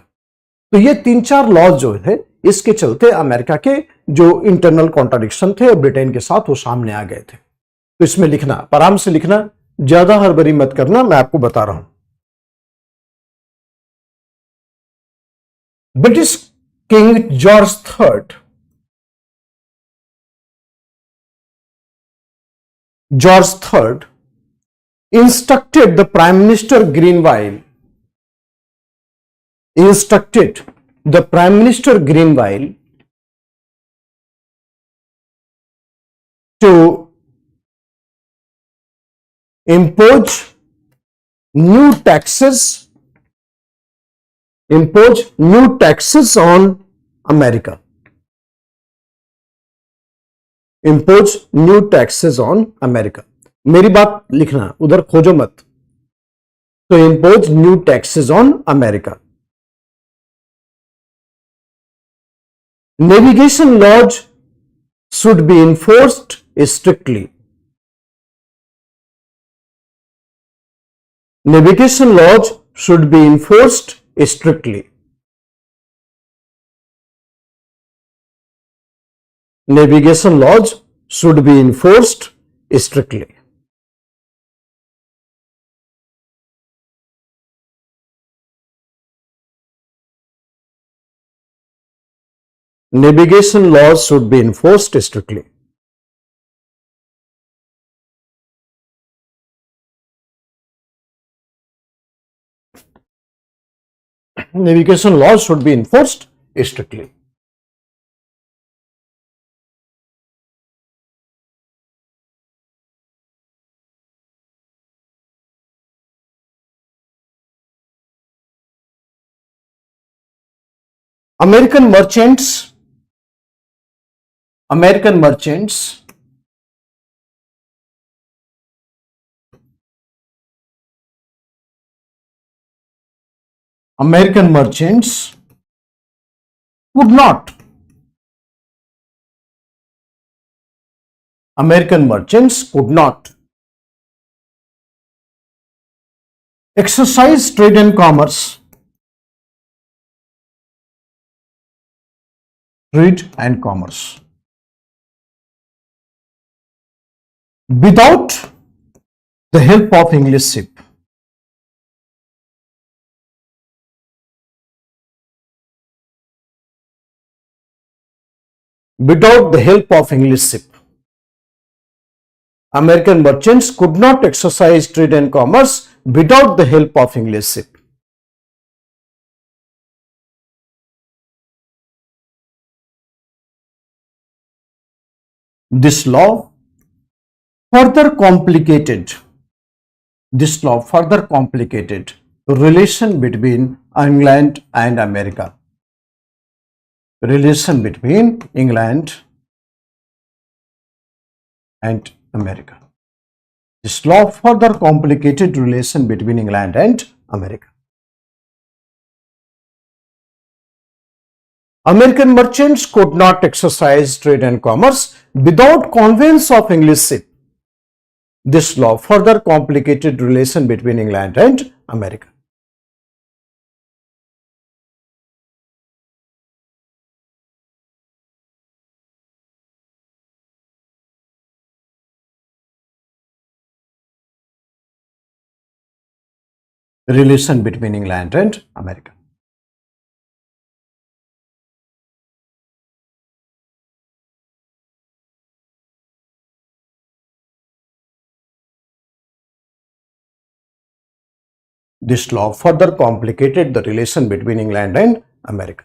[SPEAKER 1] तो ये 3-4 लॉज जो थे, इसके चलते अमेरिका के जो इंटरनल कॉन्ट्राडिक्शन थे ब्रिटेन के साथ, वो सामने आ गए थे। तो इसमें लिखना, आराम से लिखना, ज्यादा हड़बड़ी मत करना, मैं आपको बता रहा हूं। British king George third, George third instructed the Prime Minister Greenwald, instructed the Prime Minister Greenwald to impose new taxes, impose new taxes on America, impose new taxes on America। मेरी बात लिखना, उधर खोजो मत। तो impose new taxes on America. Navigation laws should be enforced strictly, navigation laws should be enforced strictly, navigation laws should be enforced strictly. Navigation laws should be enforced strictly. Navigation laws should be enforced strictly. American merchants American merchants American merchants could not American merchants could not exercise trade and commerce without the help of English ship. Without the help of English ship. American merchants could not exercise trade and commerce without the help of English ship. This law further complicated the relation between England and America. Relation between England and America. This law further complicated relation between England and America. American merchants could not exercise trade and commerce without conveyance of English ship. This law further complicated relation between England and America. Relation between England and America. This law further complicated the relation between England and America.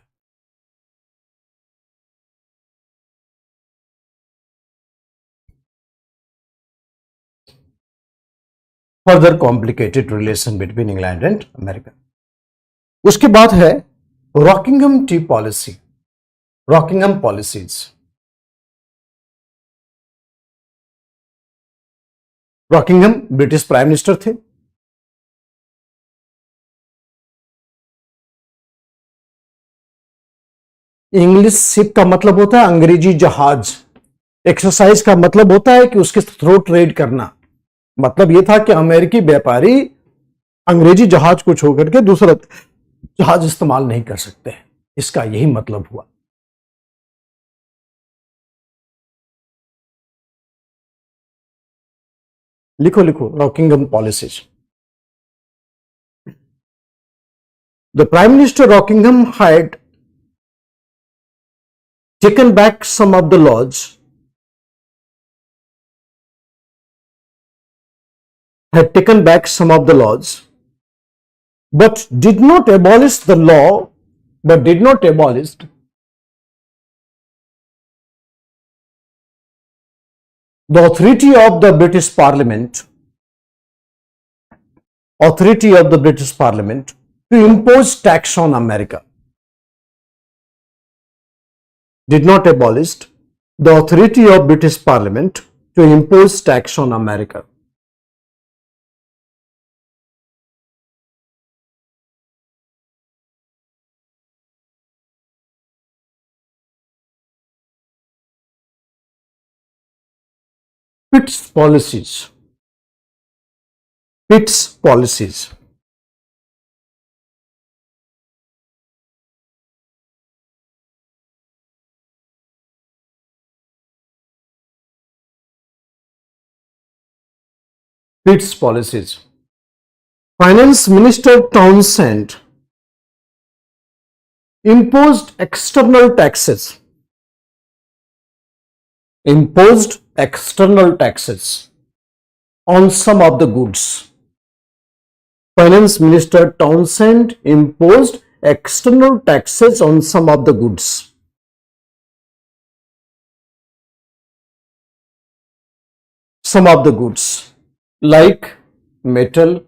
[SPEAKER 1] Further complicated relation between England and America. उसके बाद है Rockingham tea policy, Rockingham policies. Rockingham British prime minister थे। English ship का मतलब होता है अंग्रेजी जहाज। एक्सरसाइज का मतलब होता है कि उसके थ्रू ट्रेड करना। मतलब यह था कि अमेरिकी व्यापारी अंग्रेजी जहाज को छोड़ करके दूसरा जहाज इस्तेमाल नहीं कर सकते हैं, इसका यही मतलब हुआ। लिखो लिखो Rockingham policies. The prime minister Rockingham had taken back some of the laws but did not abolish the law, but did not abolish the authority of the British Parliament to impose tax on America. Did not abolish the authority of British Parliament to impose tax on America. Pitt's policies. Pitt's policies. Pitt's policies. Finance Minister Townsend imposed external taxes. On some of the goods. Finance Minister Townsend imposed external taxes on some of the goods. Some of the goods like metal,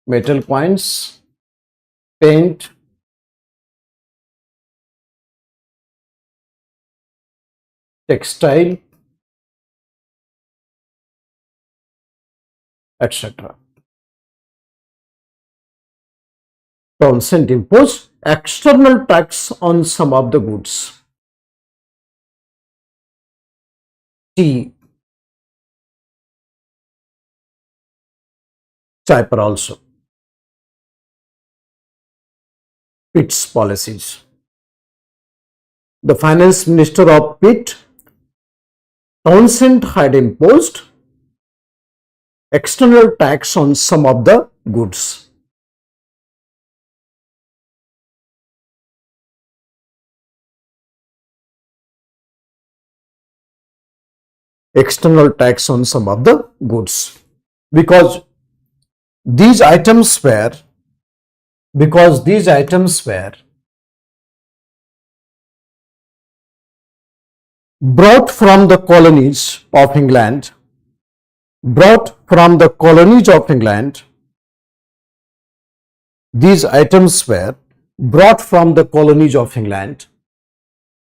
[SPEAKER 1] metal coins, paint, textile etc. Townsend imposed external tax on some of the goods. Tea, चाय पर also. Pitt's policies. The finance minister of Pitt, Townsend, had imposed external tax on some of the goods. External tax on some of the goods. Because these items were brought from the colonies of England, these items were brought from the colonies of England,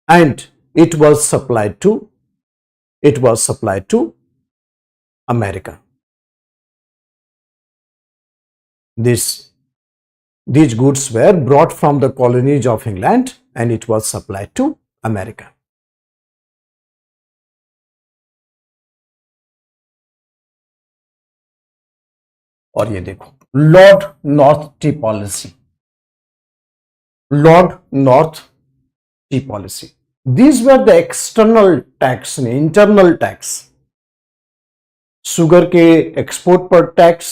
[SPEAKER 1] and it was supplied to America. These goods were brought from the colonies of England and it was supplied to America. और ये देखो Lord North tea policy, these were the external tax, internal tax. Sugar के export पर tax,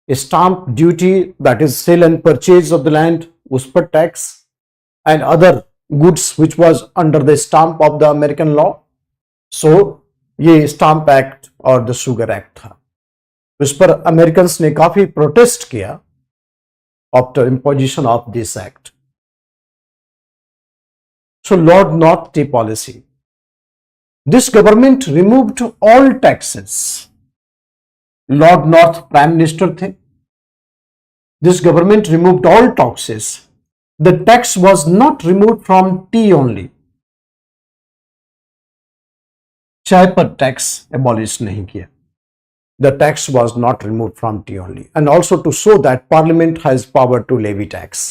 [SPEAKER 1] stamp duty that is sale and purchase of the land उस पर tax, and other goods which was under the stamp of the American law. So ये stamp act और the sugar act था. इस पर American ने काफी protest किया after imposition of this act. So Lord North tea policy, this government removed all taxes. Lord North prime minister थे. This government removed all taxes. The tax was not removed from tea only. चाय पर tax abolish नहीं किया. The tax was not removed from tea only, and also to show that Parliament has power to levy tax.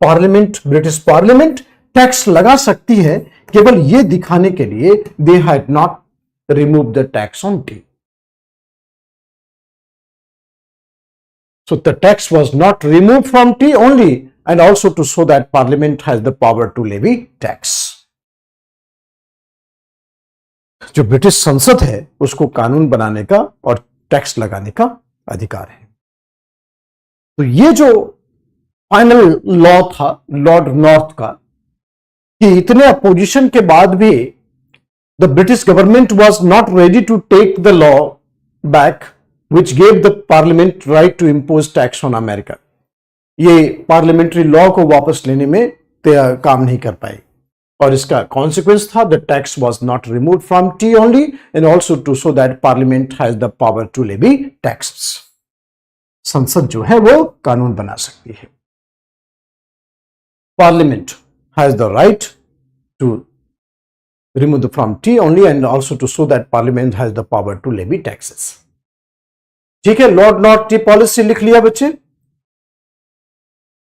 [SPEAKER 1] British Parliament tax लगा सकती है केवल ये दिखाने के लिए they had not removed the tax on tea. So the tax was not removed from tea only, and also to show that Parliament has the power to levy tax. जो British संसद है उसको कानून बनाने का और टैक्स लगाने का अधिकार है. तो ये जो फाइनल लॉ था लॉर्ड नॉर्थ का, कि इतने अपोजिशन के बाद भी the British government was not ready to take the law back which gave the parliament right to impose tax on America. ये पार्लियामेंट्री लॉ को वापस लेने में काम नहीं कर पाए, और इसका कॉन्सिक्वेंस था the tax was not removed from tea only, and also to show that parliament has the power to levy taxes. संसद जो है वो कानून बना सकती है. Parliament has the right to remove from tea only, and also to show that parliament has the power to levy taxes. ठीक है, लॉर्ड नॉर्थ टी पॉलिसी लिख लिया बच्चे.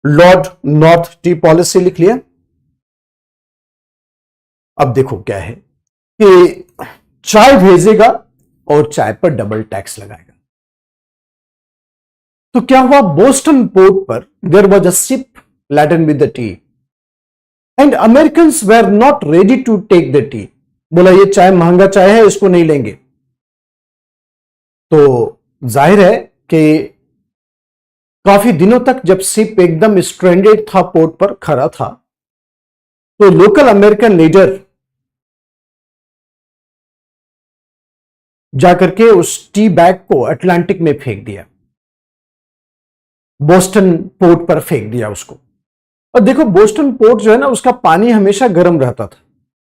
[SPEAKER 1] लॉर्ड नॉर्थ टी पॉलिसी लिख लिया. अब देखो क्या है कि चाय भेजेगा और चाय पर डबल टैक्स लगाएगा. तो क्या हुआ, बोस्टन पोर्ट पर there was a ship laden with the tea and Americans were not ready to take the tea. बोला ये चाय महंगा चाय है, इसको नहीं लेंगे. तो जाहिर है कि काफी दिनों तक जब शिप एकदम स्ट्रेंडेड था, पोर्ट पर खड़ा था, तो लोकल अमेरिकन लीडर जाकर के उस टी बैग को अटलांटिक में फेंक दिया, बोस्टन पोर्ट पर फेंक दिया उसको. और देखो बोस्टन पोर्ट जो है ना, उसका पानी हमेशा गर्म रहता था.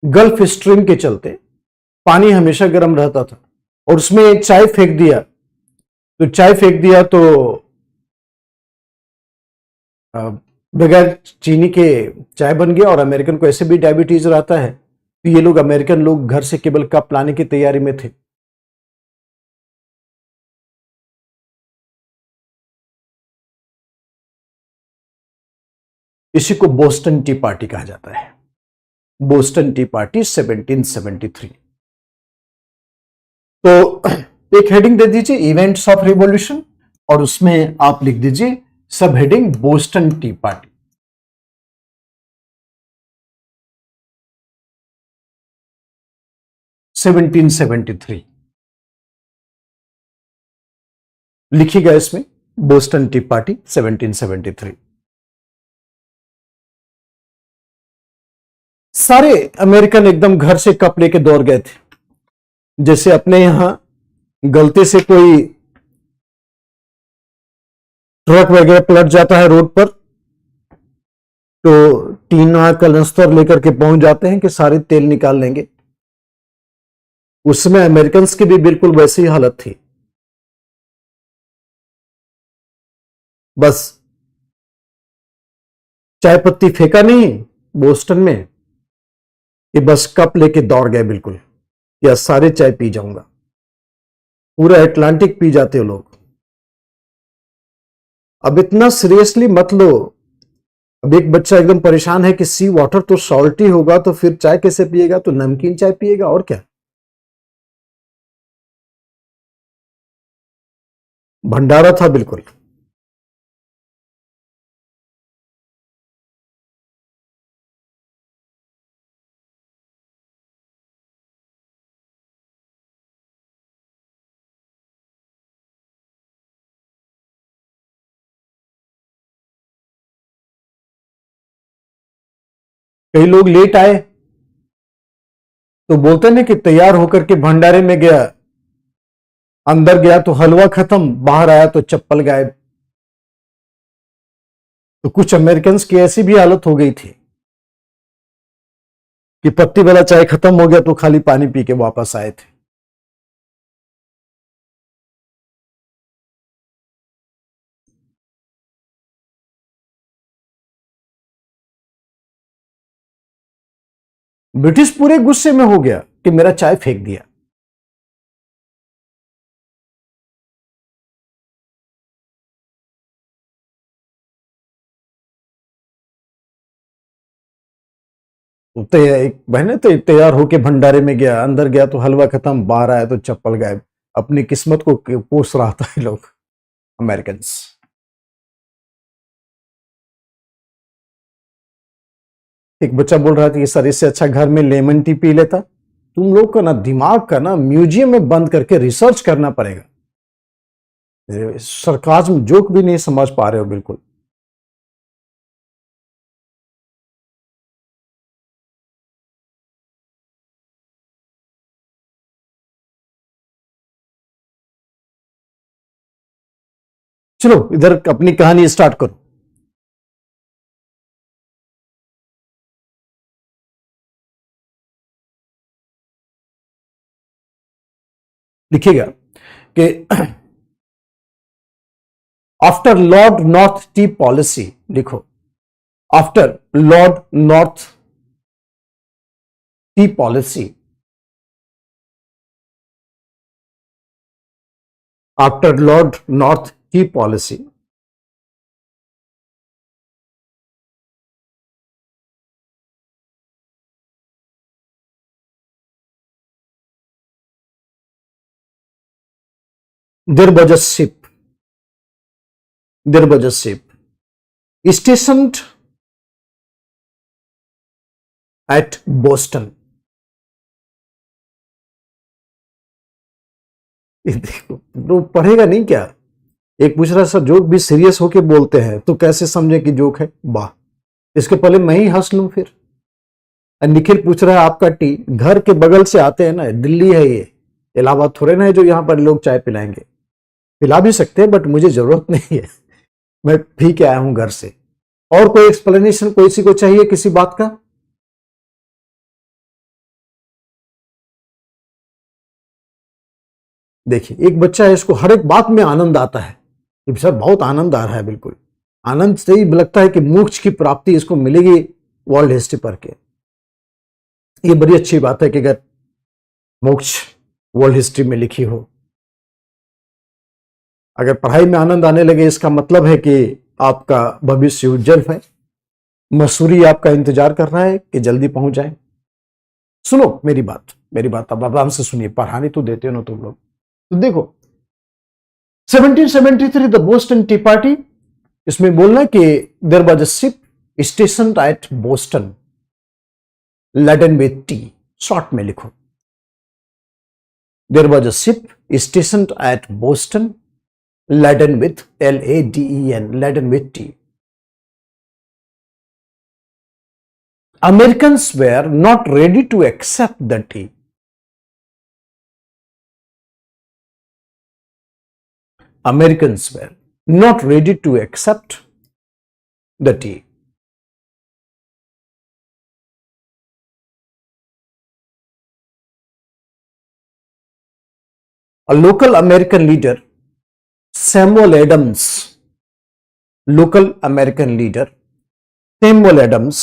[SPEAKER 1] गल्फ स्ट्रीम के चलते पानी हमेशा गर्म रहता था, और उसमें चाय फेंक दिया. तो बगैर चीनी के चाय बन गया, और अमेरिकन को ऐसे भी डायबिटीज रहता है, तो ये लोग अमेरिकन लोग घर से केवल कप लाने की तैयारी में थे। इसी को बोस्टन टी पार्टी कहा जाता है। Boston T party 1773। तो एक हेडिंग दे दीजिए इवेंट्स ऑफ रिवॉल्यूशन, और उसमें आप लिख दीजिए सब heading Boston T party. Seventeen 1773 लिखिएगा इसमें, बोस्टन टी पार्टी 1773। सारे अमेरिकन एकदम घर से कप लेके दौड़ गए थे। जैसे अपने यहां गलती से कोई ट्रक वगैरह पलट जाता है रोड पर, तो टीना कलस्तर लेकर के पहुंच जाते हैं कि सारे तेल निकाल लेंगे। उसमें अमेरिकन की भी बिल्कुल वैसी ही हालत थी। बस चाय पत्ती फेंका नहीं बोस्टन में, कि बस कप लेके दौड़ गए बिल्कुल, या सारे चाय पी जाऊंगा। पूरा अटलांटिक पी जाते हो लोग। अब इतना सीरियसली मत लो। अब एक बच्चा एकदम परेशान है कि सी वाटर तो सॉल्टी होगा, तो फिर चाय कैसे पिएगा? तो नमकीन चाय पिएगा, और क्या। भंडारा था बिल्कुल। कई लोग लेट आए तो बोलते ना कि तैयार होकर के भंडारे में गया, अंदर गया तो हलवा खत्म, बाहर आया तो चप्पल गायब। तो कुछ अमेरिकन की ऐसी भी हालत हो गई थी कि पत्ती वाला चाय खत्म हो गया तो खाली पानी पी के वापस आए थे। ब्रिटिश पूरे गुस्से में हो गया कि मेरा चाय फेंक दिया। तो एक बहने तो तैयार होके भंडारे में गया, अंदर गया तो हलवा खत्म, बाहर आया तो चप्पल गायब। अपनी किस्मत को कोस रहा था ये लोग अमेरिकन। एक बच्चा बोल रहा था कि सर इससे अच्छा घर में लेमन टी पी लेता। तुम लोग का ना दिमाग का ना म्यूजियम में बंद करके रिसर्च करना पड़ेगा। सरकाज़्म जोक भी नहीं समझ पा रहे हो बिल्कुल। चलो इधर अपनी कहानी स्टार्ट करो। लिखिएगा कि after Lord North tea policy, लिखो after Lord North tea policy, after Lord North tea policy, there was a ship, there was a ship stationed at Boston। देखो तो पढ़ेगा नहीं क्या? एक पूछ रहा सर जोक भी सीरियस होके बोलते हैं तो कैसे समझे कि जोक है? वाह, इसके पहले मैं ही हंस लूं फिर। निखिल पूछ रहा है आपका टी घर के बगल से आते हैं ना, दिल्ली है ये, इलाहाबाद थोड़े ना है जो यहां पर लोग चाय पिलाएंगे। पिला भी सकते हैं बट मुझे जरूरत नहीं है, मैं पी के आया हूं घर से। और कोई एक्सप्लेनेशन कोई सी को चाहिए किसी बात का? देखिए एक बच्चा है, इसको हर एक बात में आनंद आता है कि सर बहुत आनंद आ रहा है। बिल्कुल आनंद से ही लगता है कि मोक्ष की प्राप्ति इसको मिलेगी वर्ल्ड हिस्ट्री पढ़ के। ये बड़ी अच्छी बात है कि अगर मोक्ष वर्ल्ड हिस्ट्री में लिखी हो, अगर पढ़ाई में आनंद आने लगे, इसका मतलब है कि आपका भविष्य उज्जवल है। मसूरी आपका इंतजार कर रहा है कि जल्दी पहुंच जाए। सुनो मेरी बात अब आराम से सुनिए, पढ़ाने तो देते हो ना तुम लोग। तो देखो 1773 द बोस्टन टी पार्टी, इसमें बोलना कि there was a ship station at Boston laden with tea, short में लिखो। There was a ship stationed at Boston laden with Laden, laden with tea. Americans were not ready to accept the tea. Americans were not ready to accept the tea. A local American leader, Samuel Adams, local American leader, Samuel Adams,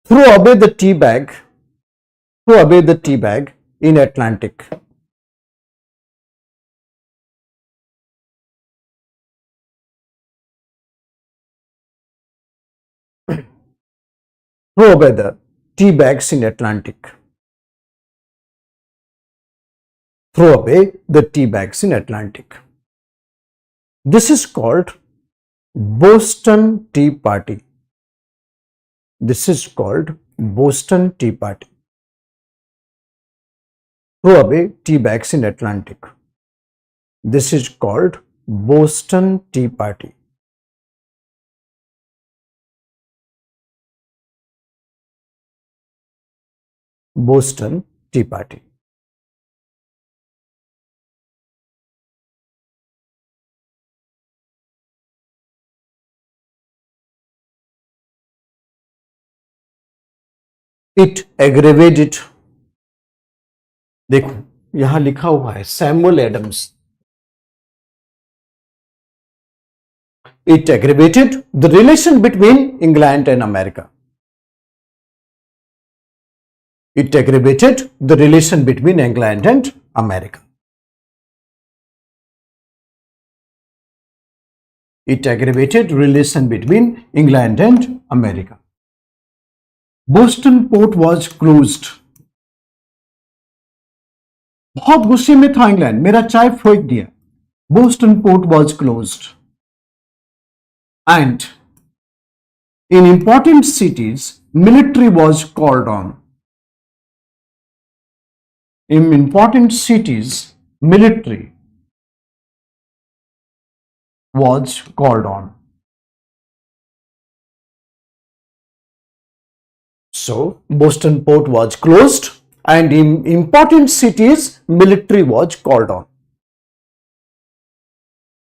[SPEAKER 1] threw away the tea bag in Atlantic. Throw away the tea bags in Atlantic. Throw away the tea bags in Atlantic. This is called Boston Tea Party. This is called Boston Tea Party. Throw away tea bags in Atlantic. This is called Boston Tea Party. Boston Tea Party. It aggravated, देखो यहां लिखा हुआ है Samuel Adams. It aggravated the relation between England and America. It aggravated the relation between England and America. It aggravated relation between England and America. Boston port was closed. बहुत गुस्से में था England, मेरा चाय फेंक दिया। Boston port was closed. And in important cities, military was called on. In important cities, military was called on. So, Boston port was closed and in important cities, military was called on.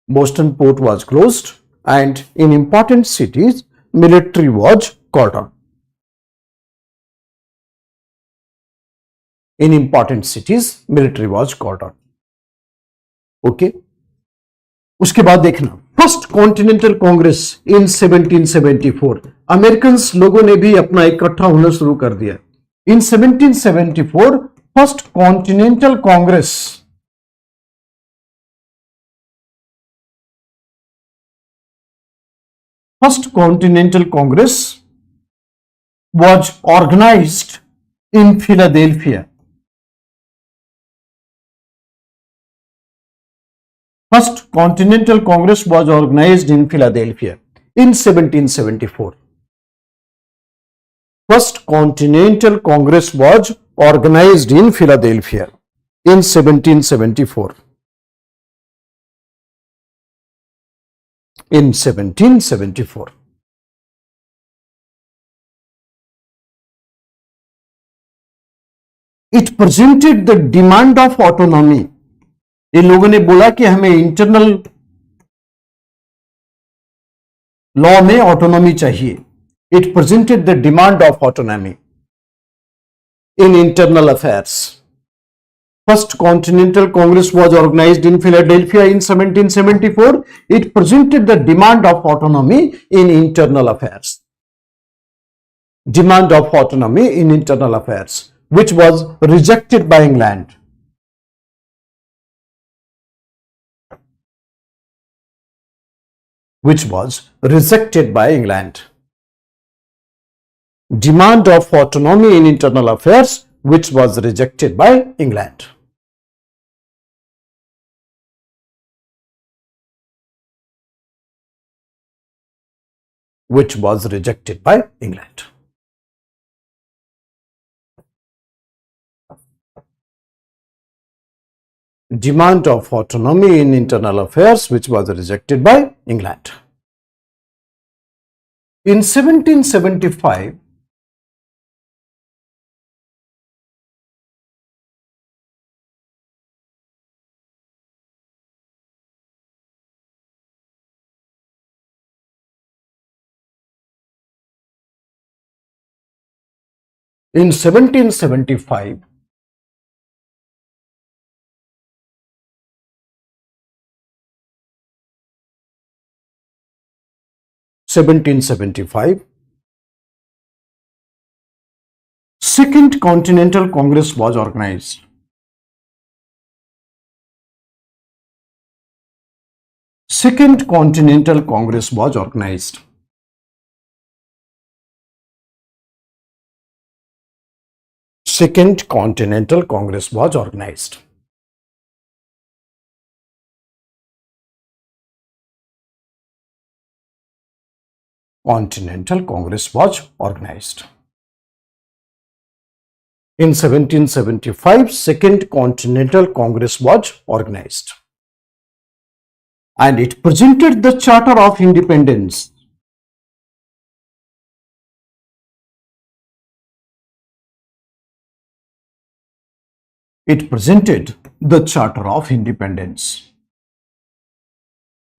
[SPEAKER 1] Boston port was closed and in important cities, military was called on. In important cities, military was called on. Okay. उसके बाद देखना first continental Congress इन 1774, American लोगों ने भी अपना इकट्ठा होना शुरू कर दिया। इन 1774 first continental Congress, first continental Congress was organized in Philadelphia. First Continental Congress was organized in Philadelphia in 1774. First Continental Congress was organized in Philadelphia in 1774. In 1774. It presented the demand of autonomy. इन लोगों ने बोला कि हमें internal law में autonomy चाहिए। It presented the demand of autonomy in internal affairs. First continental congress was organized in Philadelphia in 1774. It presented the demand of autonomy in internal affairs. demand of autonomy in internal affairs, which was rejected by England. Which was rejected by England. Demand of autonomy in internal affairs, which was rejected by England. Which was rejected by England. Demand of autonomy in internal affairs, which was rejected by England. In 1775, in 1775, Second Continental Congress was organized. Second Continental Congress was organized. Second Continental Congress was organized. Continental Congress was organized. In 1775, Second Continental Congress was organized. And it presented the Charter of Independence. It presented the Charter of Independence.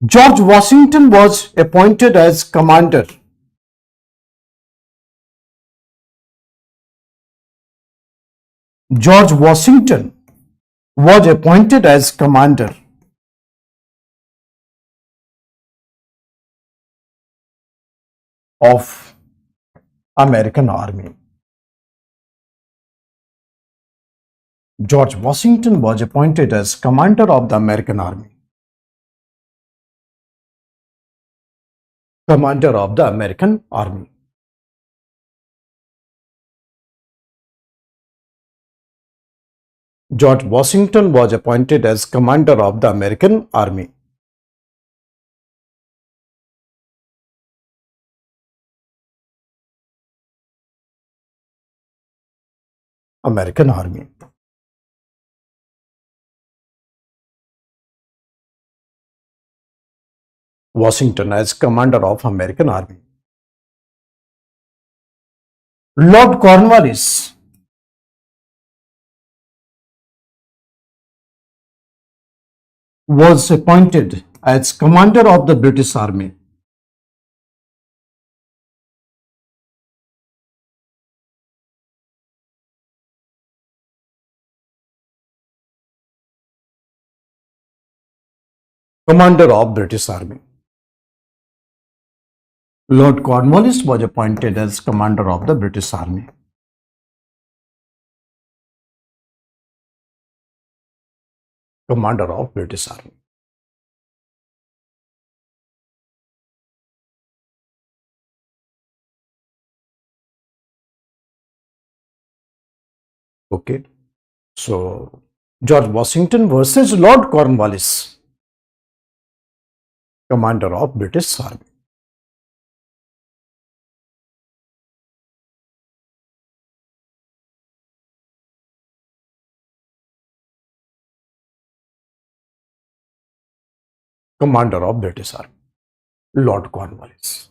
[SPEAKER 1] George Washington was appointed as commander. George Washington was appointed as commander of American Army. George Washington was appointed as commander of the American Army. Commander of the American Army. George Washington was appointed as commander of the American Army. American Army. Washington as commander of American Army. Lord Cornwallis was appointed as commander of the British Army. Commander of British Army. Lord Cornwallis was appointed as commander of the British Army. Commander of British Army. Okay. So, George Washington versus Lord Cornwallis. Commander of British Army. Commander of British Army. Lord Cornwallis.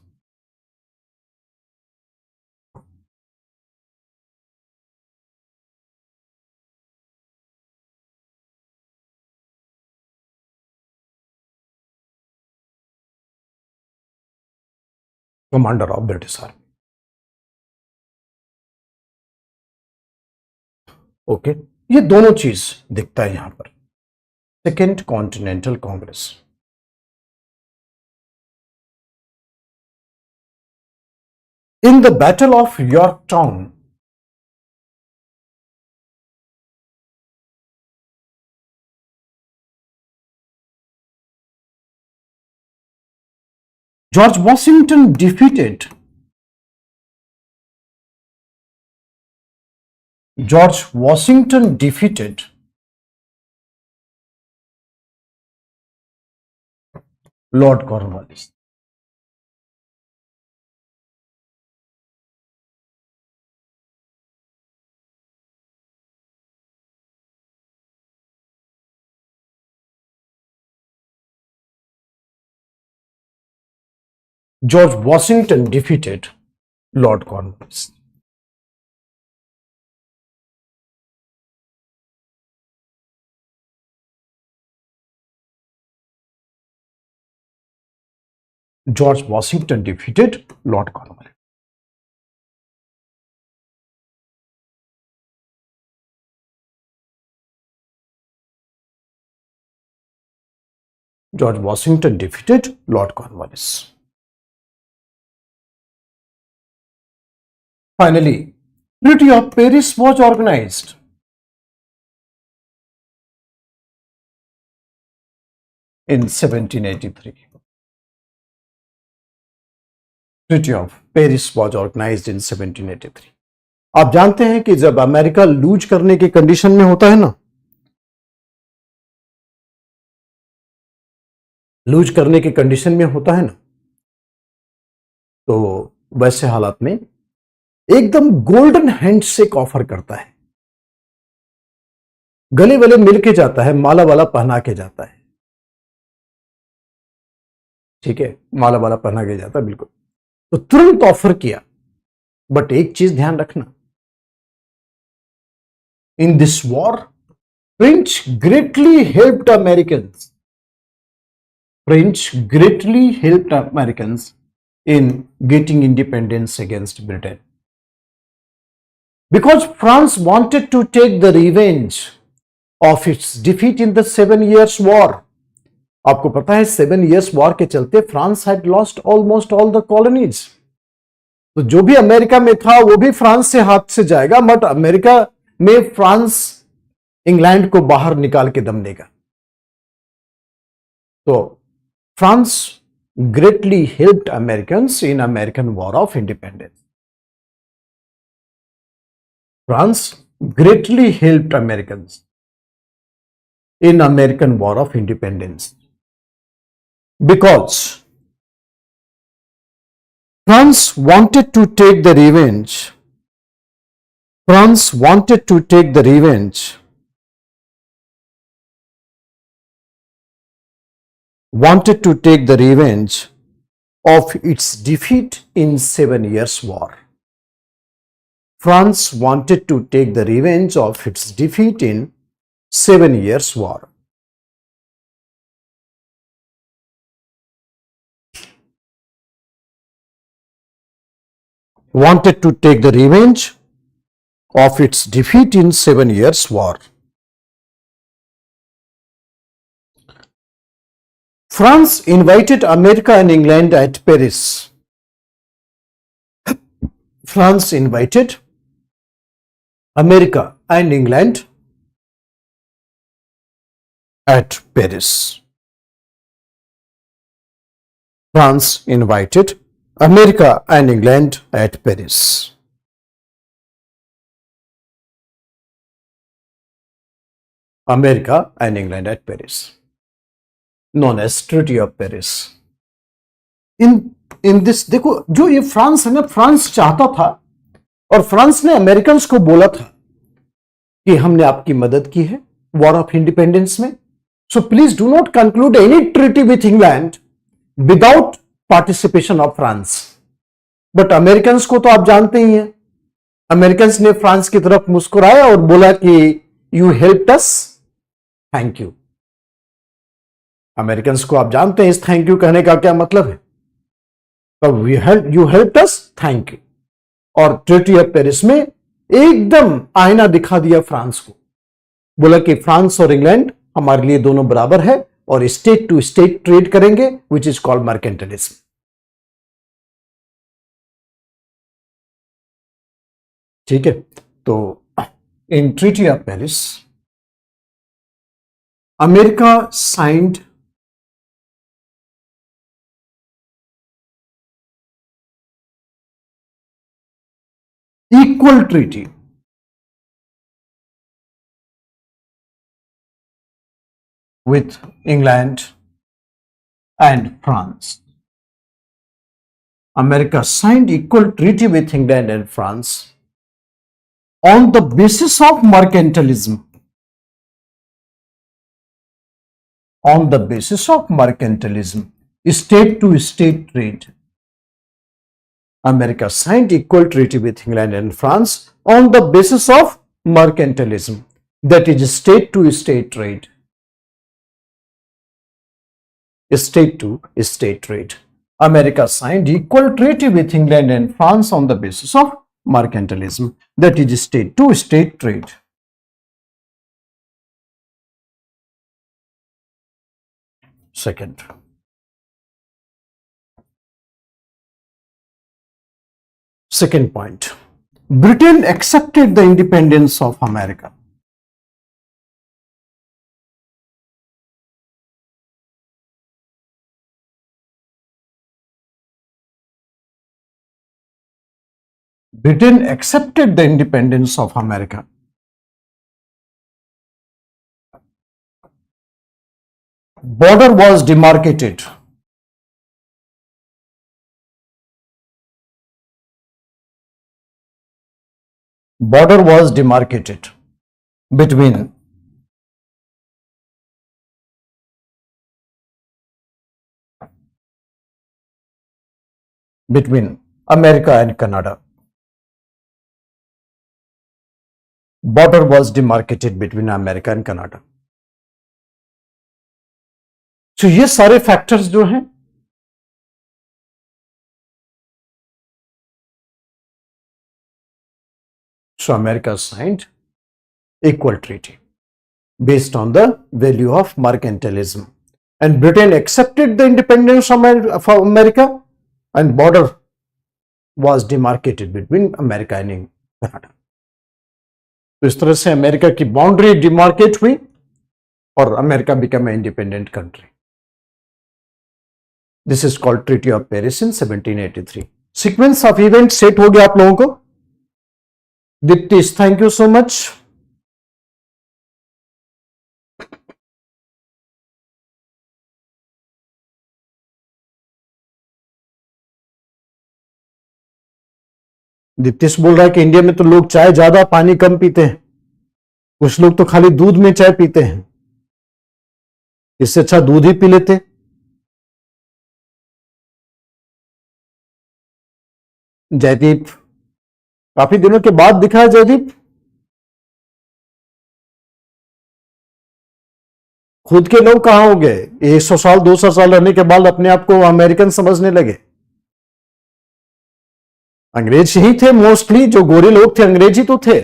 [SPEAKER 1] Commander of British Army. Okay ये दोनों चीज दिखता है यहां पर. Second continental Congress. In the Battle of Yorktown, George Washington defeated Lord Cornwallis. George Washington defeated Lord Cornwallis. George Washington defeated Lord Cornwallis. George Washington defeated Lord Cornwallis. Finally, Treaty of Paris was organized in 1783. Treaty of Paris was organized in 1783. आप जानते हैं कि जब America loose करने की condition में होता है ना, लूज करने की कंडीशन में होता है ना, तो वैसे हालात में एकदम गोल्डन हैंडशेक ऑफर करता है, गले वाले मिलके जाता है, माला वाला पहना के जाता है। ठीक है, माला वाला पहना के जाता है, बिल्कुल। तो तुरंत ऑफर किया, बट एक चीज ध्यान रखना, in this war French greatly helped Americans, French greatly helped Americans in getting independence against Britain. Because France wanted to take the revenge of its defeat in the 7 Years' War. आपको पता है 7 Years' War के चलते France had lost almost all the colonies. तो जो भी America में था वो भी फ्रांस से हाथ से जाएगा, बट अमेरिका में फ्रांस इंग्लैंड को बाहर निकाल के दम देगा। तो France greatly helped Americans in American War of Independence. France greatly helped Americans in American War of Independence because France wanted to take the revenge. France wanted to take the revenge. Wanted to take the revenge of its defeat in 7 Years' War. France wanted to take the revenge of its defeat in 7 Years' War. Wanted to take the revenge of its defeat in 7 Years' War. France invited America and England at Paris. France invited America and England at Paris. France invited America and England at Paris. America and England at Paris. Known as Treaty of Paris. In this, देखो जो ये France है ना, France चाहता था और France ने American को बोला था कि हमने आपकी मदद की है वॉर ऑफ इंडिपेंडेंस में, so please do not conclude any treaty with England without participation of France. But American को तो आप जानते ही हैं, अमेरिकन ने फ्रांस की तरफ मुस्कुराया और बोला कि you helped us, thank you. American को आप जानते हैं इस थैंक यू कहने का क्या मतलब है, तो you helped us, thank you. और ट्रीटी ऑफ पेरिस में एकदम आईना दिखा दिया फ्रांस को, बोला कि फ्रांस और इंग्लैंड हमारे लिए दोनों बराबर है और स्टेट टू स्टेट ट्रेड करेंगे, विच इज कॉल्ड मर्केंटाइलिज्म। ठीक है, तो in treaty of Paris America signed equal treaty with England and France. America signed equal treaty with England and France on the basis of mercantilism. On the basis of mercantilism, state to state trade. America signed equal treaty with England and France on the basis of mercantilism, that is state to state trade. State to state trade. America signed equal treaty with England and France on the basis of mercantilism, that is state to state trade. Second point, Britain accepted the independence of America. Britain accepted the independence of America. Border was demarcated. Border was demarcated between America and Canada. Border was demarcated between America and Canada. तो ये सारे factors जो हैं so America signed equal treaty based on the value of mercantilism, and Britain accepted the independence of America, and border was demarcated between America and Canada. तो इस तरह से America की बाउंड्री डिमार्केट हुई और America become a independent country. This is called treaty of Paris in 1783. Sequence of event set हो गया आप लोगों को. दीप्तिश, थैंक यू सो मच. दीप्तिश बोल रहा है कि इंडिया में तो लोग चाय ज्यादा पानी कम पीते हैं, कुछ लोग तो खाली दूध में चाय पीते हैं, इससे अच्छा दूध ही पी लेते. जयदीप, काफी दिनों के बाद दिखा है जयदीप. खुद के लोग कहां हो गए? 100 साल 200 साल रहने के बाद अपने आप को अमेरिकन समझने लगे. अंग्रेज ही थे मोस्टली, जो गोरे लोग थे अंग्रेज ही तो थे.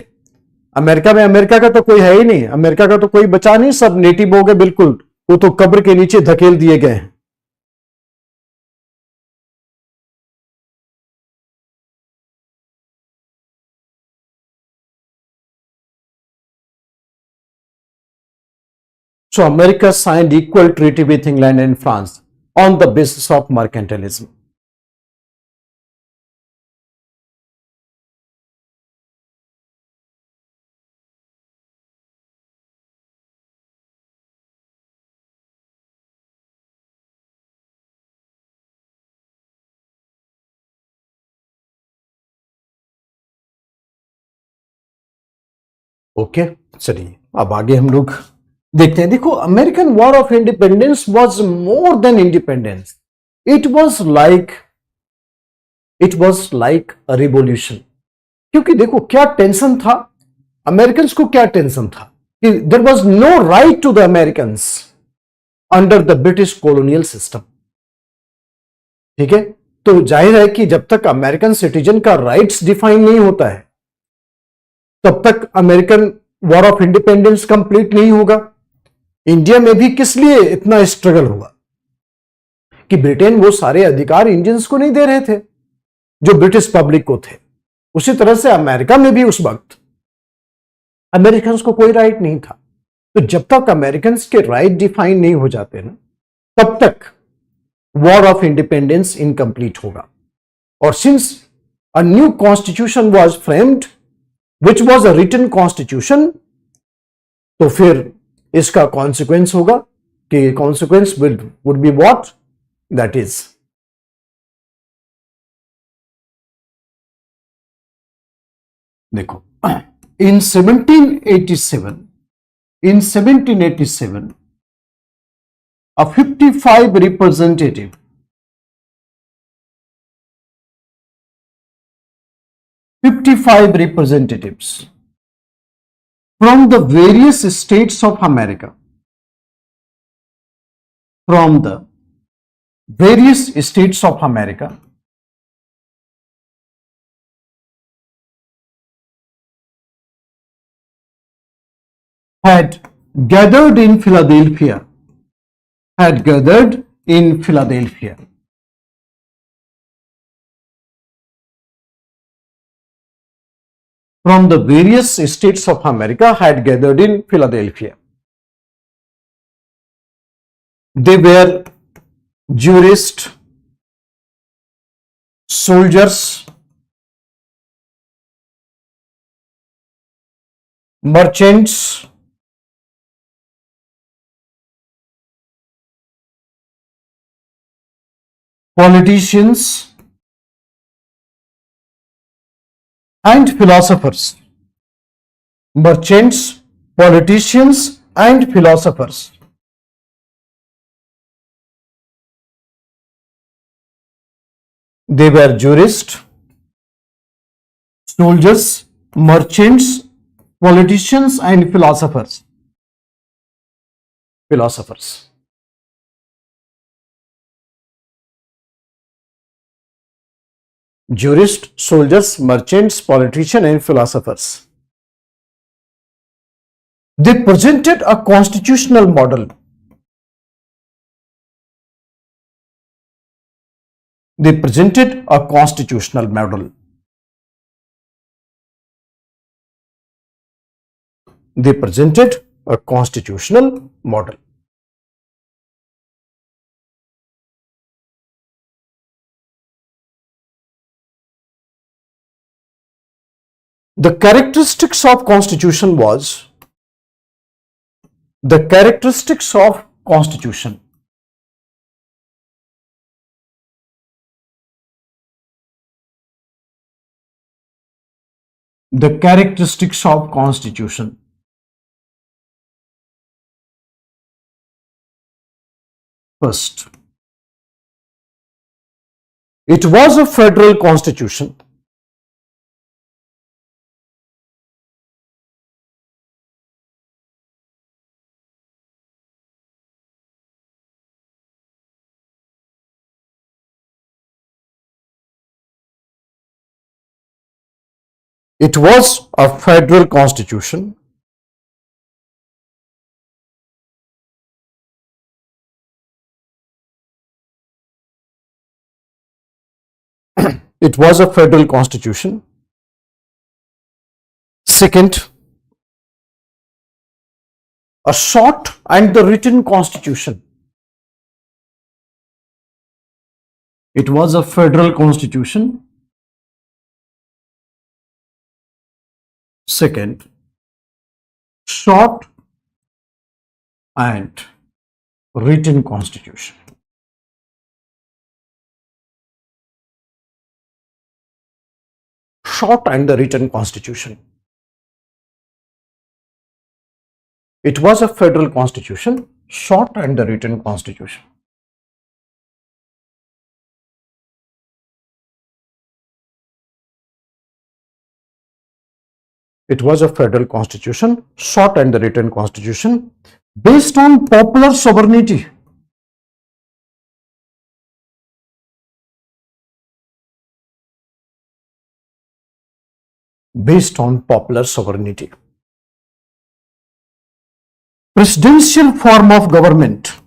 [SPEAKER 1] अमेरिका में अमेरिका का तो कोई है ही नहीं, अमेरिका का तो कोई बचा नहीं, सब नेटिव हो गए बिल्कुल. वो तो कब्र के नीचे धकेल दिए गए हैं. So America signed equal treaty with England and France on the basis of mercantilism. Okay, चलिए अब आगे हम लोग देखते हैं. देखो, American war of independence was more than independence. It was like a revolution. क्योंकि देखो क्या टेंशन था, अमेरिकन को क्या टेंशन था कि there was no right to the American under the British colonial system. ठीक है, तो जाहिर है कि जब तक अमेरिकन सिटीजन का राइट्स डिफाइन नहीं होता है तब तक American war of independence complete नहीं होगा. इंडिया में भी किस लिए इतना स्ट्रगल हुआ कि ब्रिटेन वो सारे अधिकार इंडियंस को नहीं दे रहे थे जो ब्रिटिश पब्लिक को थे. उसी तरह से अमेरिका में भी उस वक्त अमेरिकन को कोई राइट नहीं था। तो जब तक अमेरिकन के राइट डिफाइन नहीं हो जाते ना, तब तक वॉर ऑफ इंडिपेंडेंस इनकम्प्लीट होगा। और since a new constitution was framed which was a written constitution, तो फिर इसका कॉन्सिक्वेंस होगा कि consequence would be what, that is देखो, in 1787 a 55 representatives from the various states of America, had gathered in Philadelphia, from the various states of America had gathered in Philadelphia. They were jurists, soldiers, merchants, politicians, and philosophers. Merchants, politicians, and philosophers. They were jurists, soldiers, merchants, politicians, and philosophers. Jurists, soldiers, merchants, politicians, and philosophers. They presented a constitutional model. They presented a constitutional model. They presented a constitutional model. The characteristics of constitution was the characteristics of constitution. The characteristics of constitution. First, it was a federal constitution. It was a federal constitution. It was a federal constitution. Second, a short and the written constitution. It was a federal constitution. Second, short and written constitution. Short and the written constitution. It was a federal constitution, short and the written constitution. It was a federal constitution, short and the written constitution, based on popular sovereignty. Based on popular sovereignty. Presidential form of government.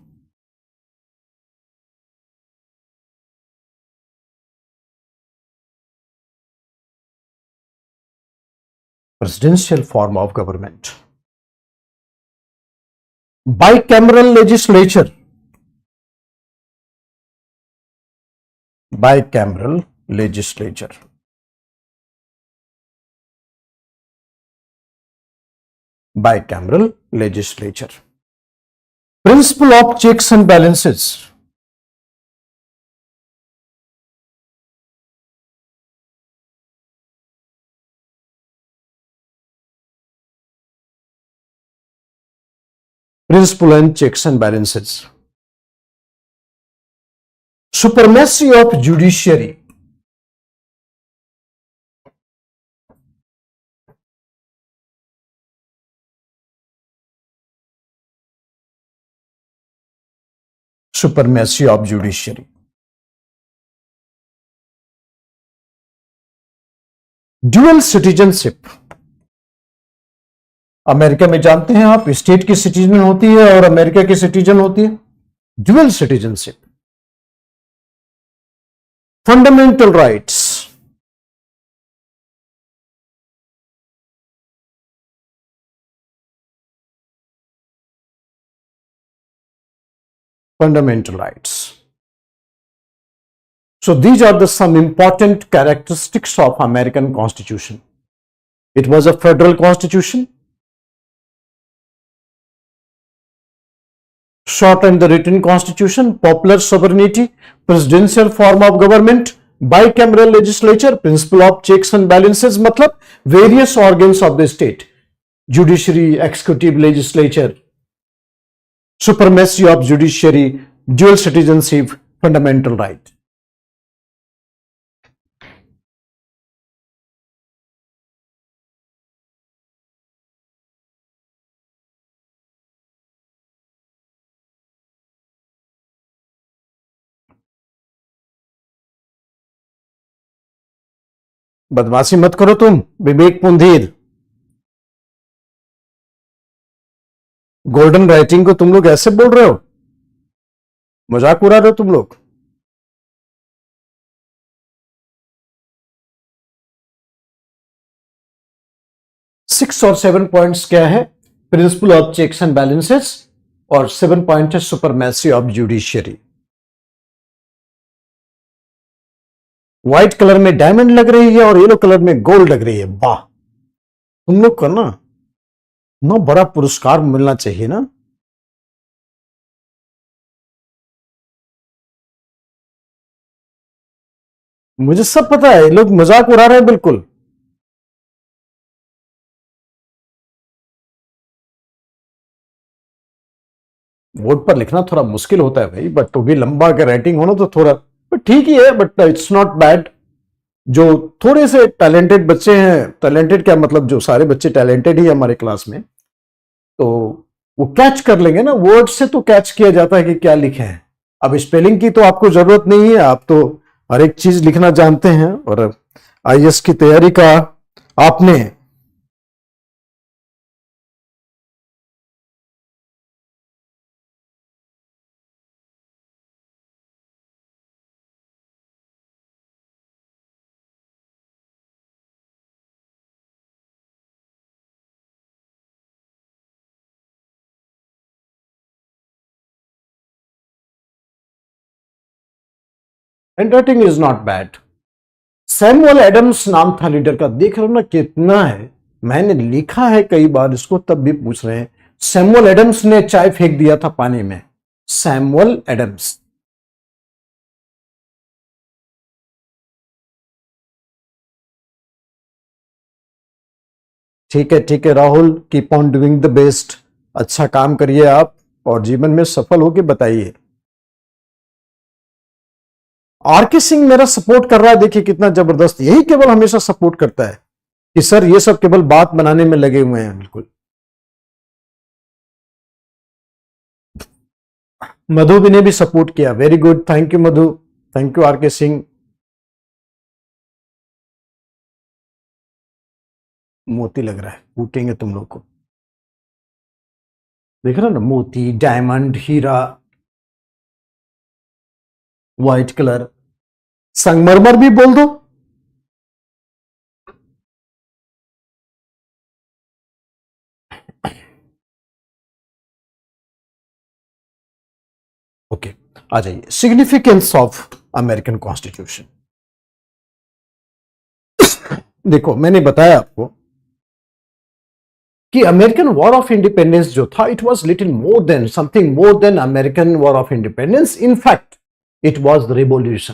[SPEAKER 1] presidential form of government. Bicameral legislature. Bicameral legislature. Bicameral legislature. Principle of checks and balances. Principle and checks and balances. Supremacy of judiciary. Supremacy of judiciary. Dual citizenship. America में जानते हैं आप, state की citizen होती है और America की citizen होती है. Dual citizenship. Fundamental rights. Fundamental rights. So these are the some important characteristics of American Constitution. It was a federal constitution. Short and the written constitution, popular sovereignty, presidential form of government, bicameral legislature, principle of checks and balances, मतलब various organs of the state, judiciary, executive, legislature, supremacy of judiciary, dual citizenship, fundamental right. बदमाशी मत करो तुम, विवेक Pundhir. Golden writing को तुम लोग ऐसे बोल रहे हो, मजाक उड़ा रहे हो तुम लोग. 6 और 7 पॉइंट्स क्या है? Principle of checks and balances, और 7 पॉइंट है supremacy of judiciary. White colour में डायमंड लग रही है और येलो कलर में गोल्ड लग रही है. वाह, तुम लोग को ना बड़ा पुरस्कार मिलना चाहिए ना. मुझे सब पता है, लोग मजाक उड़ा रहे हैं बिल्कुल. बोर्ड पर लिखना थोड़ा मुश्किल होता है भाई, बट तो भी लंबा का राइटिंग होना तो थोड़ा ठीक ही है, बट इट्स नॉट बैड. जो थोड़े से टैलेंटेड बच्चे हैं, टैलेंटेड क्या मतलब, जो सारे बच्चे टैलेंटेड ही हमारे क्लास में, तो वो कैच कर लेंगे ना. वर्ड से तो कैच किया जाता है कि क्या लिखे हैं. अब स्पेलिंग की तो आपको जरूरत नहीं है, आप तो हर एक चीज लिखना जानते हैं. और आईएएस की तैयारी का आपने handwriting is not bad. Samuel Adams नाम था लीडर का. देख रहे हो ना कितना है, मैंने लिखा है कई बार इसको, तब भी पूछ रहे हैं. सैमुअल एडम्स ने चाय फेंक दिया था पानी में. Samuel Adams. ठीक है Rahul, keep on doing the best. अच्छा काम करिए आप और जीवन में सफल होके बताइए. आरके सिंह मेरा सपोर्ट कर रहा है, देखिए कितना जबरदस्त. यही केवल हमेशा सपोर्ट करता है कि सर ये सब केवल बात बनाने में लगे हुए हैं. बिल्कुल. मधु भी ने भी सपोर्ट किया. Very good, thank you Madhu, thank you RK Singh. मोती लग रहा है, कूटेंगे तुम लोग को. देख रहे हो ना, मोती, डायमंड, हीरा, व्हाइट कलर, संगमरमर भी बोल दो. आ जाइए, सिग्निफिकेंस ऑफ अमेरिकन कॉन्स्टिट्यूशन। देखो, मैंने बताया आपको कि अमेरिकन वॉर ऑफ इंडिपेंडेंस जो था, it was little more than, something more than American war of independence. In fact it was the revolution.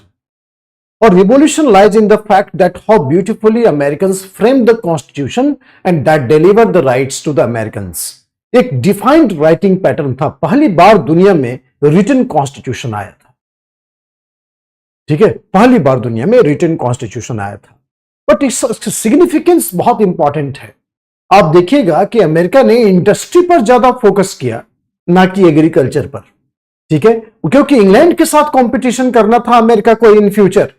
[SPEAKER 1] और revolution lies in the fact that how beautifully Americans frame the constitution and that deliver the rights to the Americans. एक defined writing pattern था। पहली बार दुनिया में written constitution आया था। ठीक है, पहली बार दुनिया में रिटन कॉन्स्टिट्यूशन आया था। बट इसका सिग्निफिकेंस बहुत इंपॉर्टेंट है। आप देखिएगा कि अमेरिका ने इंडस्ट्री पर ज्यादा फोकस किया, ना कि एग्रीकल्चर पर। ठीक है, क्योंकि इंग्लैंड के साथ कंपटीशन करना था अमेरिका को इन फ्यूचर,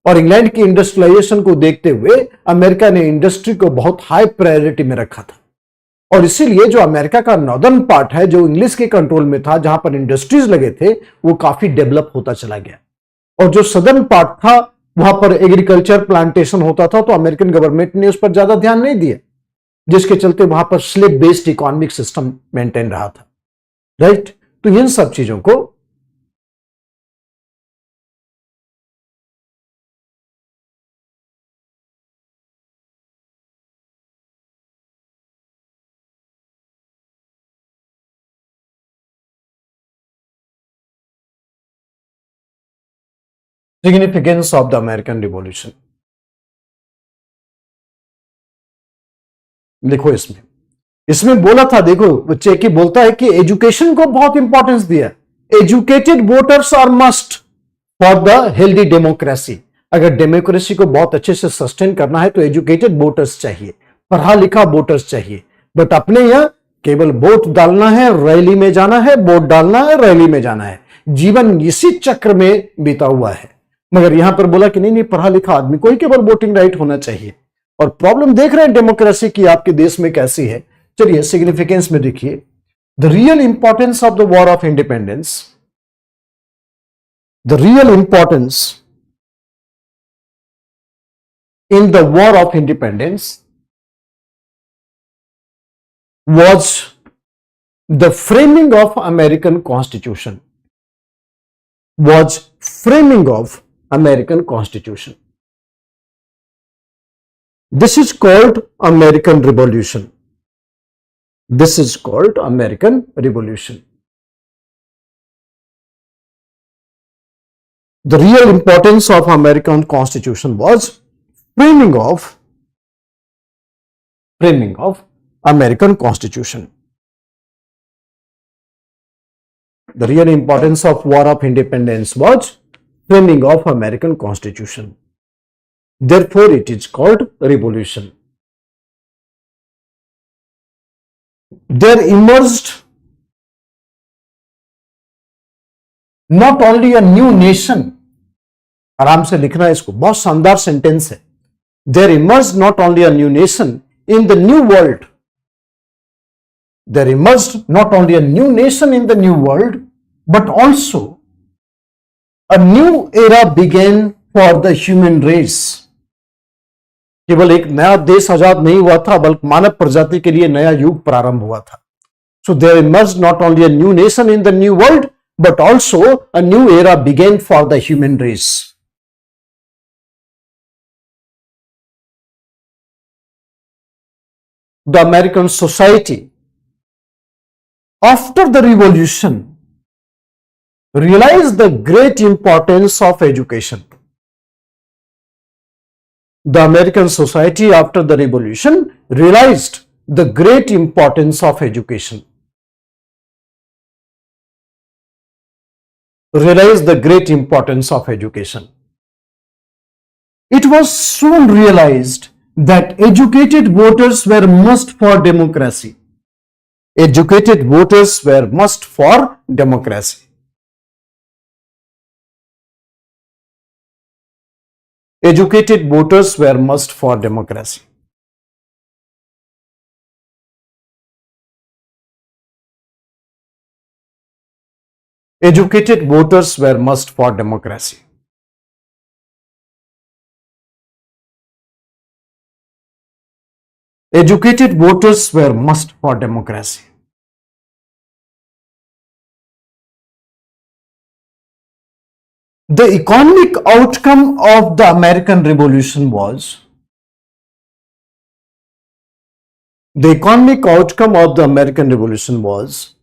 [SPEAKER 1] और इंग्लैंड की इंडस्ट्रियलाइजेशन को देखते हुए अमेरिका ने इंडस्ट्री को बहुत हाई प्रायोरिटी में रखा था। और इसीलिए जो अमेरिका का नॉर्दर्न पार्ट है, जो इंग्लिश के कंट्रोल में था, जहां पर इंडस्ट्रीज लगे थे, वो काफी डेवलप होता चला गया। और जो सदर्न पार्ट था, वहां पर एग्रीकल्चर प्लांटेशन होता था, तो अमेरिकन गवर्नमेंट ने उस पर ज्यादा ध्यान नहीं दिया, जिसके चलते वहां पर slave based economic system maintain रहा था। राइट? तो इन सब चीजों को significance of the American revolution देखो, इसमें इसमें बोला था, देखो चेकी बोलता है कि एजुकेशन को बहुत इंपॉर्टेंस दिया। Educated voters are must for the healthy democracy. अगर डेमोक्रेसी को बहुत अच्छे से सस्टेन करना है तो एजुकेटेड वोटर्स चाहिए, पढ़ा लिखा वोटर्स चाहिए। बट अपने यहां केवल वोट डालना है, रैली में जाना है, वोट डालना है, रैली में जाना है, जीवन इसी चक्र में बीता हुआ है। मगर यहां पर बोला कि नहीं नहीं, पढ़ा लिखा आदमी को ही केवल वोटिंग राइट होना चाहिए। और प्रॉब्लम देख रहे हैं डेमोक्रेसी की आपके देश में कैसी है। चलिए सिग्निफिकेंस में देखिए, the real importance of the war of independence, the real importance in the war of independence was the framing of American Constitution, was framing of American Constitution. This is called American Revolution. This is called American Revolution. The real importance of American Constitution was framing of American Constitution. The real importance of War of Independence was framing of American Constitution. Therefore, it is called revolution. There emerged not only a new nation, आराम से लिखना है इसको, बहुत शानदार sentence है। There emerged not only a new nation in the new world. There emerged not only a new nation in the new world, but also a new era began for the human race. केवल एक नया देश आजाद नहीं हुआ था, बल्कि मानव प्रजाति के लिए नया युग प्रारंभ हुआ था। So there emerged not only a new nation in the new world, but also a new era began for the human race. The American society after the revolution realized the great importance of education. The American society after the revolution realized the great importance of education. Realized the great importance of education. It was soon realized that educated voters were must for democracy. Educated voters were must for democracy. Educated voters were must for democracy. Educated voters were must for democracy. Educated voters were must for democracy. The economic outcome of the American Revolution was the economic outcome of the American Revolution was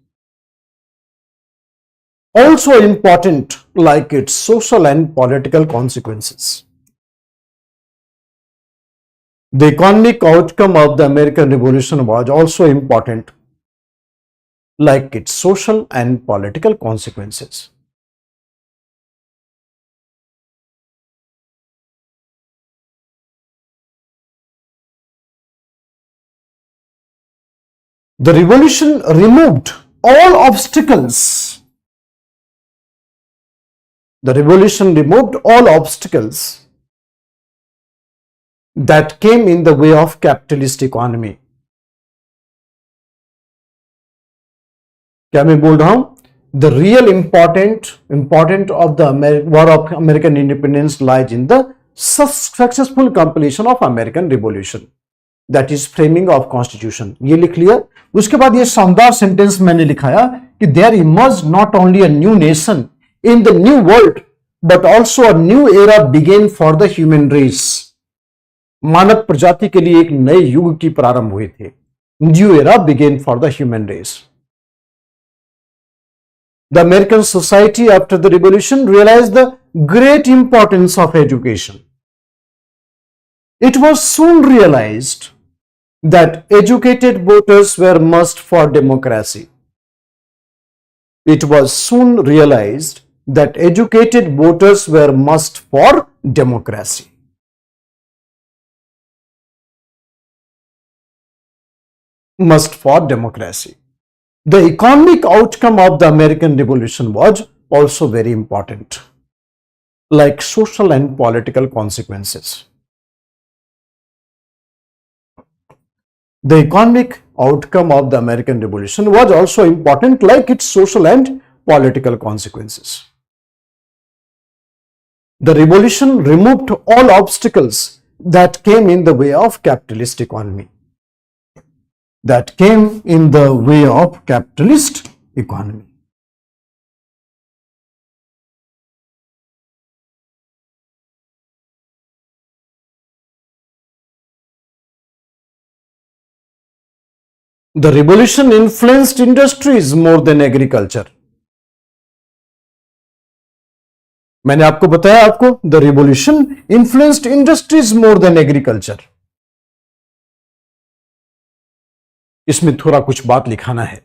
[SPEAKER 1] also important like its social and political consequences. The economic outcome of the American Revolution was also important like its social and political consequences. The revolution removed all obstacles. The revolution removed all obstacles that came in the way of capitalist economy. क्या मैं बोल रहा हूं? The real important of the war of American independence lies in the successful completion of American Revolution. That is framing of constitution. ये लिख लिया. उसके बाद ये शानदार सेंटेंस मैंने लिखाया कि there emerged not only a new nation in the new world but also a new era began for the human race. मानव प्रजाति के लिए एक नए युग की प्रारंभ हुए थे. New era began for the human race. The American society after the revolution realized the great importance of education. It was soon realized that educated voters were must for democracy. It was soon realized that educated voters were must for democracy. Must for democracy. The economic outcome of the American Revolution was also very important, like social and political consequences. The economic outcome of the American Revolution was also important, like its social and political consequences. The revolution removed all obstacles that came in the way of capitalist economy. That came in the way of capitalist economy. The revolution influenced industries more than agriculture. मैंने आपको बताया आपको the revolution influenced industries more than agriculture. इसमें थोड़ा कुछ बात लिखाना है.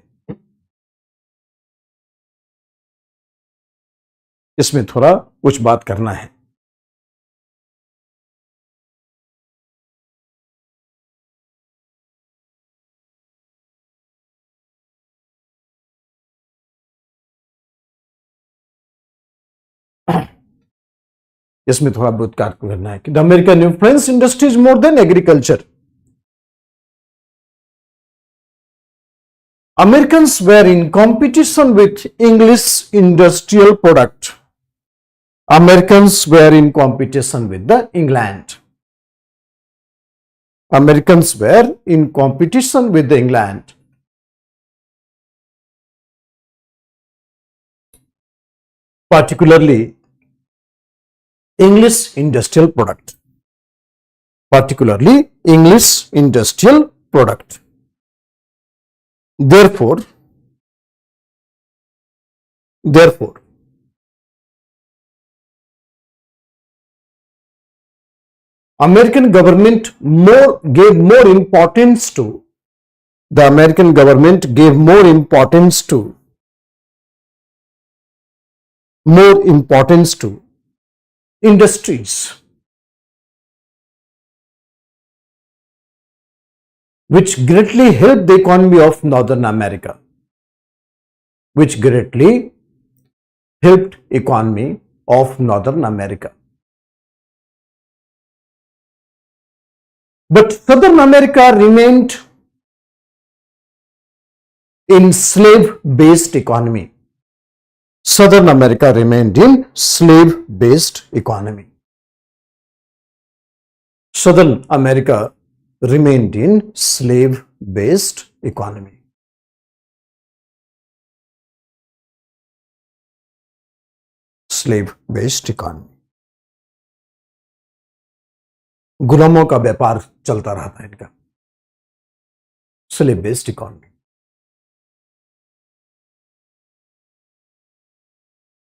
[SPEAKER 1] इसमें थोड़ा कुछ बात करना है. इसमें थोड़ा बहुत कार्य करना है कि the American influence industries more than agriculture. Americans were in competition with English industrial product. Americans were in competition with the England. Americans were in competition with the England. Particularly English industrial product. Particularly English industrial product. Therefore, American government gave more importance to industries which greatly helped the economy of Northern America. Which greatly helped economy of Northern America. But Southern America remained in slave-based economy. Southern America remained in slave-based economy. Southern America remained in slave-based economy. Slave based economy, गुलामों का व्यापार चलता रहा था इनका, slave based economy.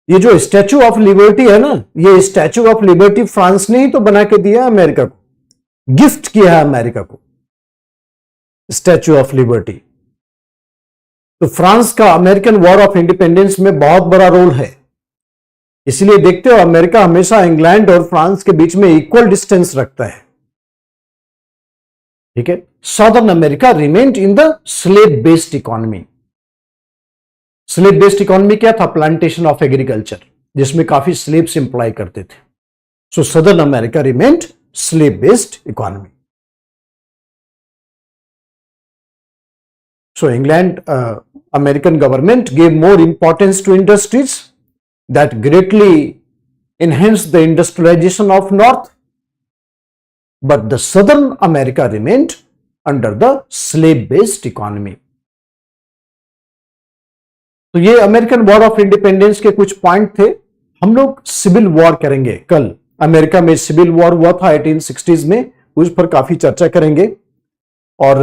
[SPEAKER 1] ये जो statue of liberty है ना, ये स्टैचू ऑफ लिबर्टी फ्रांस ने ही तो बना के दिया अमेरिका को, गिफ्ट किया है अमेरिका को स्टैचू ऑफ लिबर्टी। तो फ्रांस का अमेरिकन वॉर ऑफ इंडिपेंडेंस में बहुत बड़ा रोल है। इसलिए देखते हो अमेरिका हमेशा इंग्लैंड और फ्रांस के बीच में इक्वल डिस्टेंस रखता है। ठीक है, southern America remained in the slave based economy. Slave based economy क्या था? प्लांटेशन ऑफ एग्रीकल्चर, जिसमें काफी स्लेव्स एम्प्लॉय करते थे। So southern America remained slave based economy. So England, American government gave more importance to industries that greatly enhanced the industrialization of North, but the Southern America remained under the slave-based economy. तो ये American war of independence के कुछ point थे। हम लोग civil war करेंगे कल। America में सिविल वॉर हुआ था 1860s में, उस पर काफी चर्चा करेंगे। और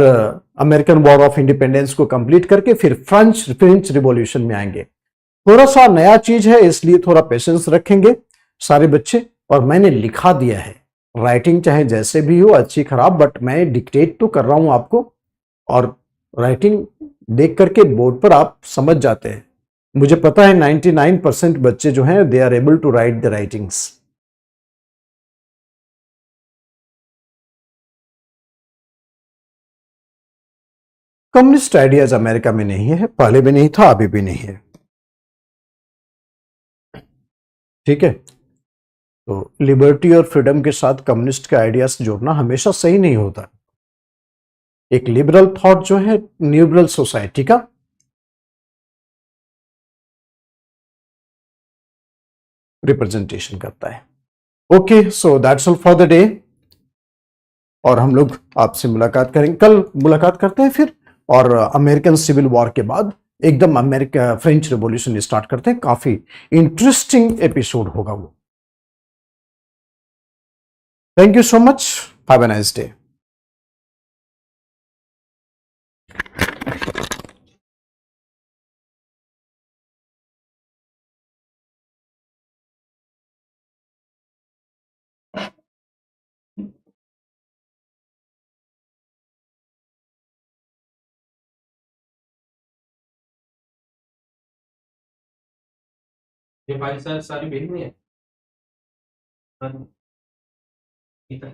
[SPEAKER 1] अमेरिकन वॉर ऑफ इंडिपेंडेंस को कंप्लीट करके फिर फ्रेंच रिवॉल्यूशन में आएंगे। थोड़ा सा नया चीज है, इसलिए थोड़ा पेशेंस रखेंगे सारे बच्चे। और मैंने लिखा दिया है, राइटिंग चाहे जैसे भी हो, अच्छी खराब, बट मैं डिक्टेट तो कर रहा हूं आपको, और राइटिंग देख करके बोर्ड पर आप समझ जाते हैं। मुझे पता है 99% बच्चे जो हैं they are able to write the writings. Communist ideas America में नहीं है, पहले भी नहीं था, अभी भी नहीं है। ठीक है, तो लिबर्टी और फ्रीडम के साथ कम्युनिस्ट के आइडियाज जोड़ना हमेशा सही नहीं होता। एक लिबरल थॉट जो है न्यूलिबरल सोसाइटी का रिप्रेजेंटेशन करता है। Okay, so that's all for the day. और हम लोग आपसे मुलाकात करेंगे कल, मुलाकात करते हैं फिर, और अमेरिकन सिविल वॉर के बाद एकदम अमेरिका फ्रेंच रिवॉल्यूशन स्टार्ट करते हैं। काफी इंटरेस्टिंग एपिसोड होगा वो। Thank you so much, have a nice day.
[SPEAKER 2] ये फाइल सर सारी भेजनी है। हाँ, ठीक है।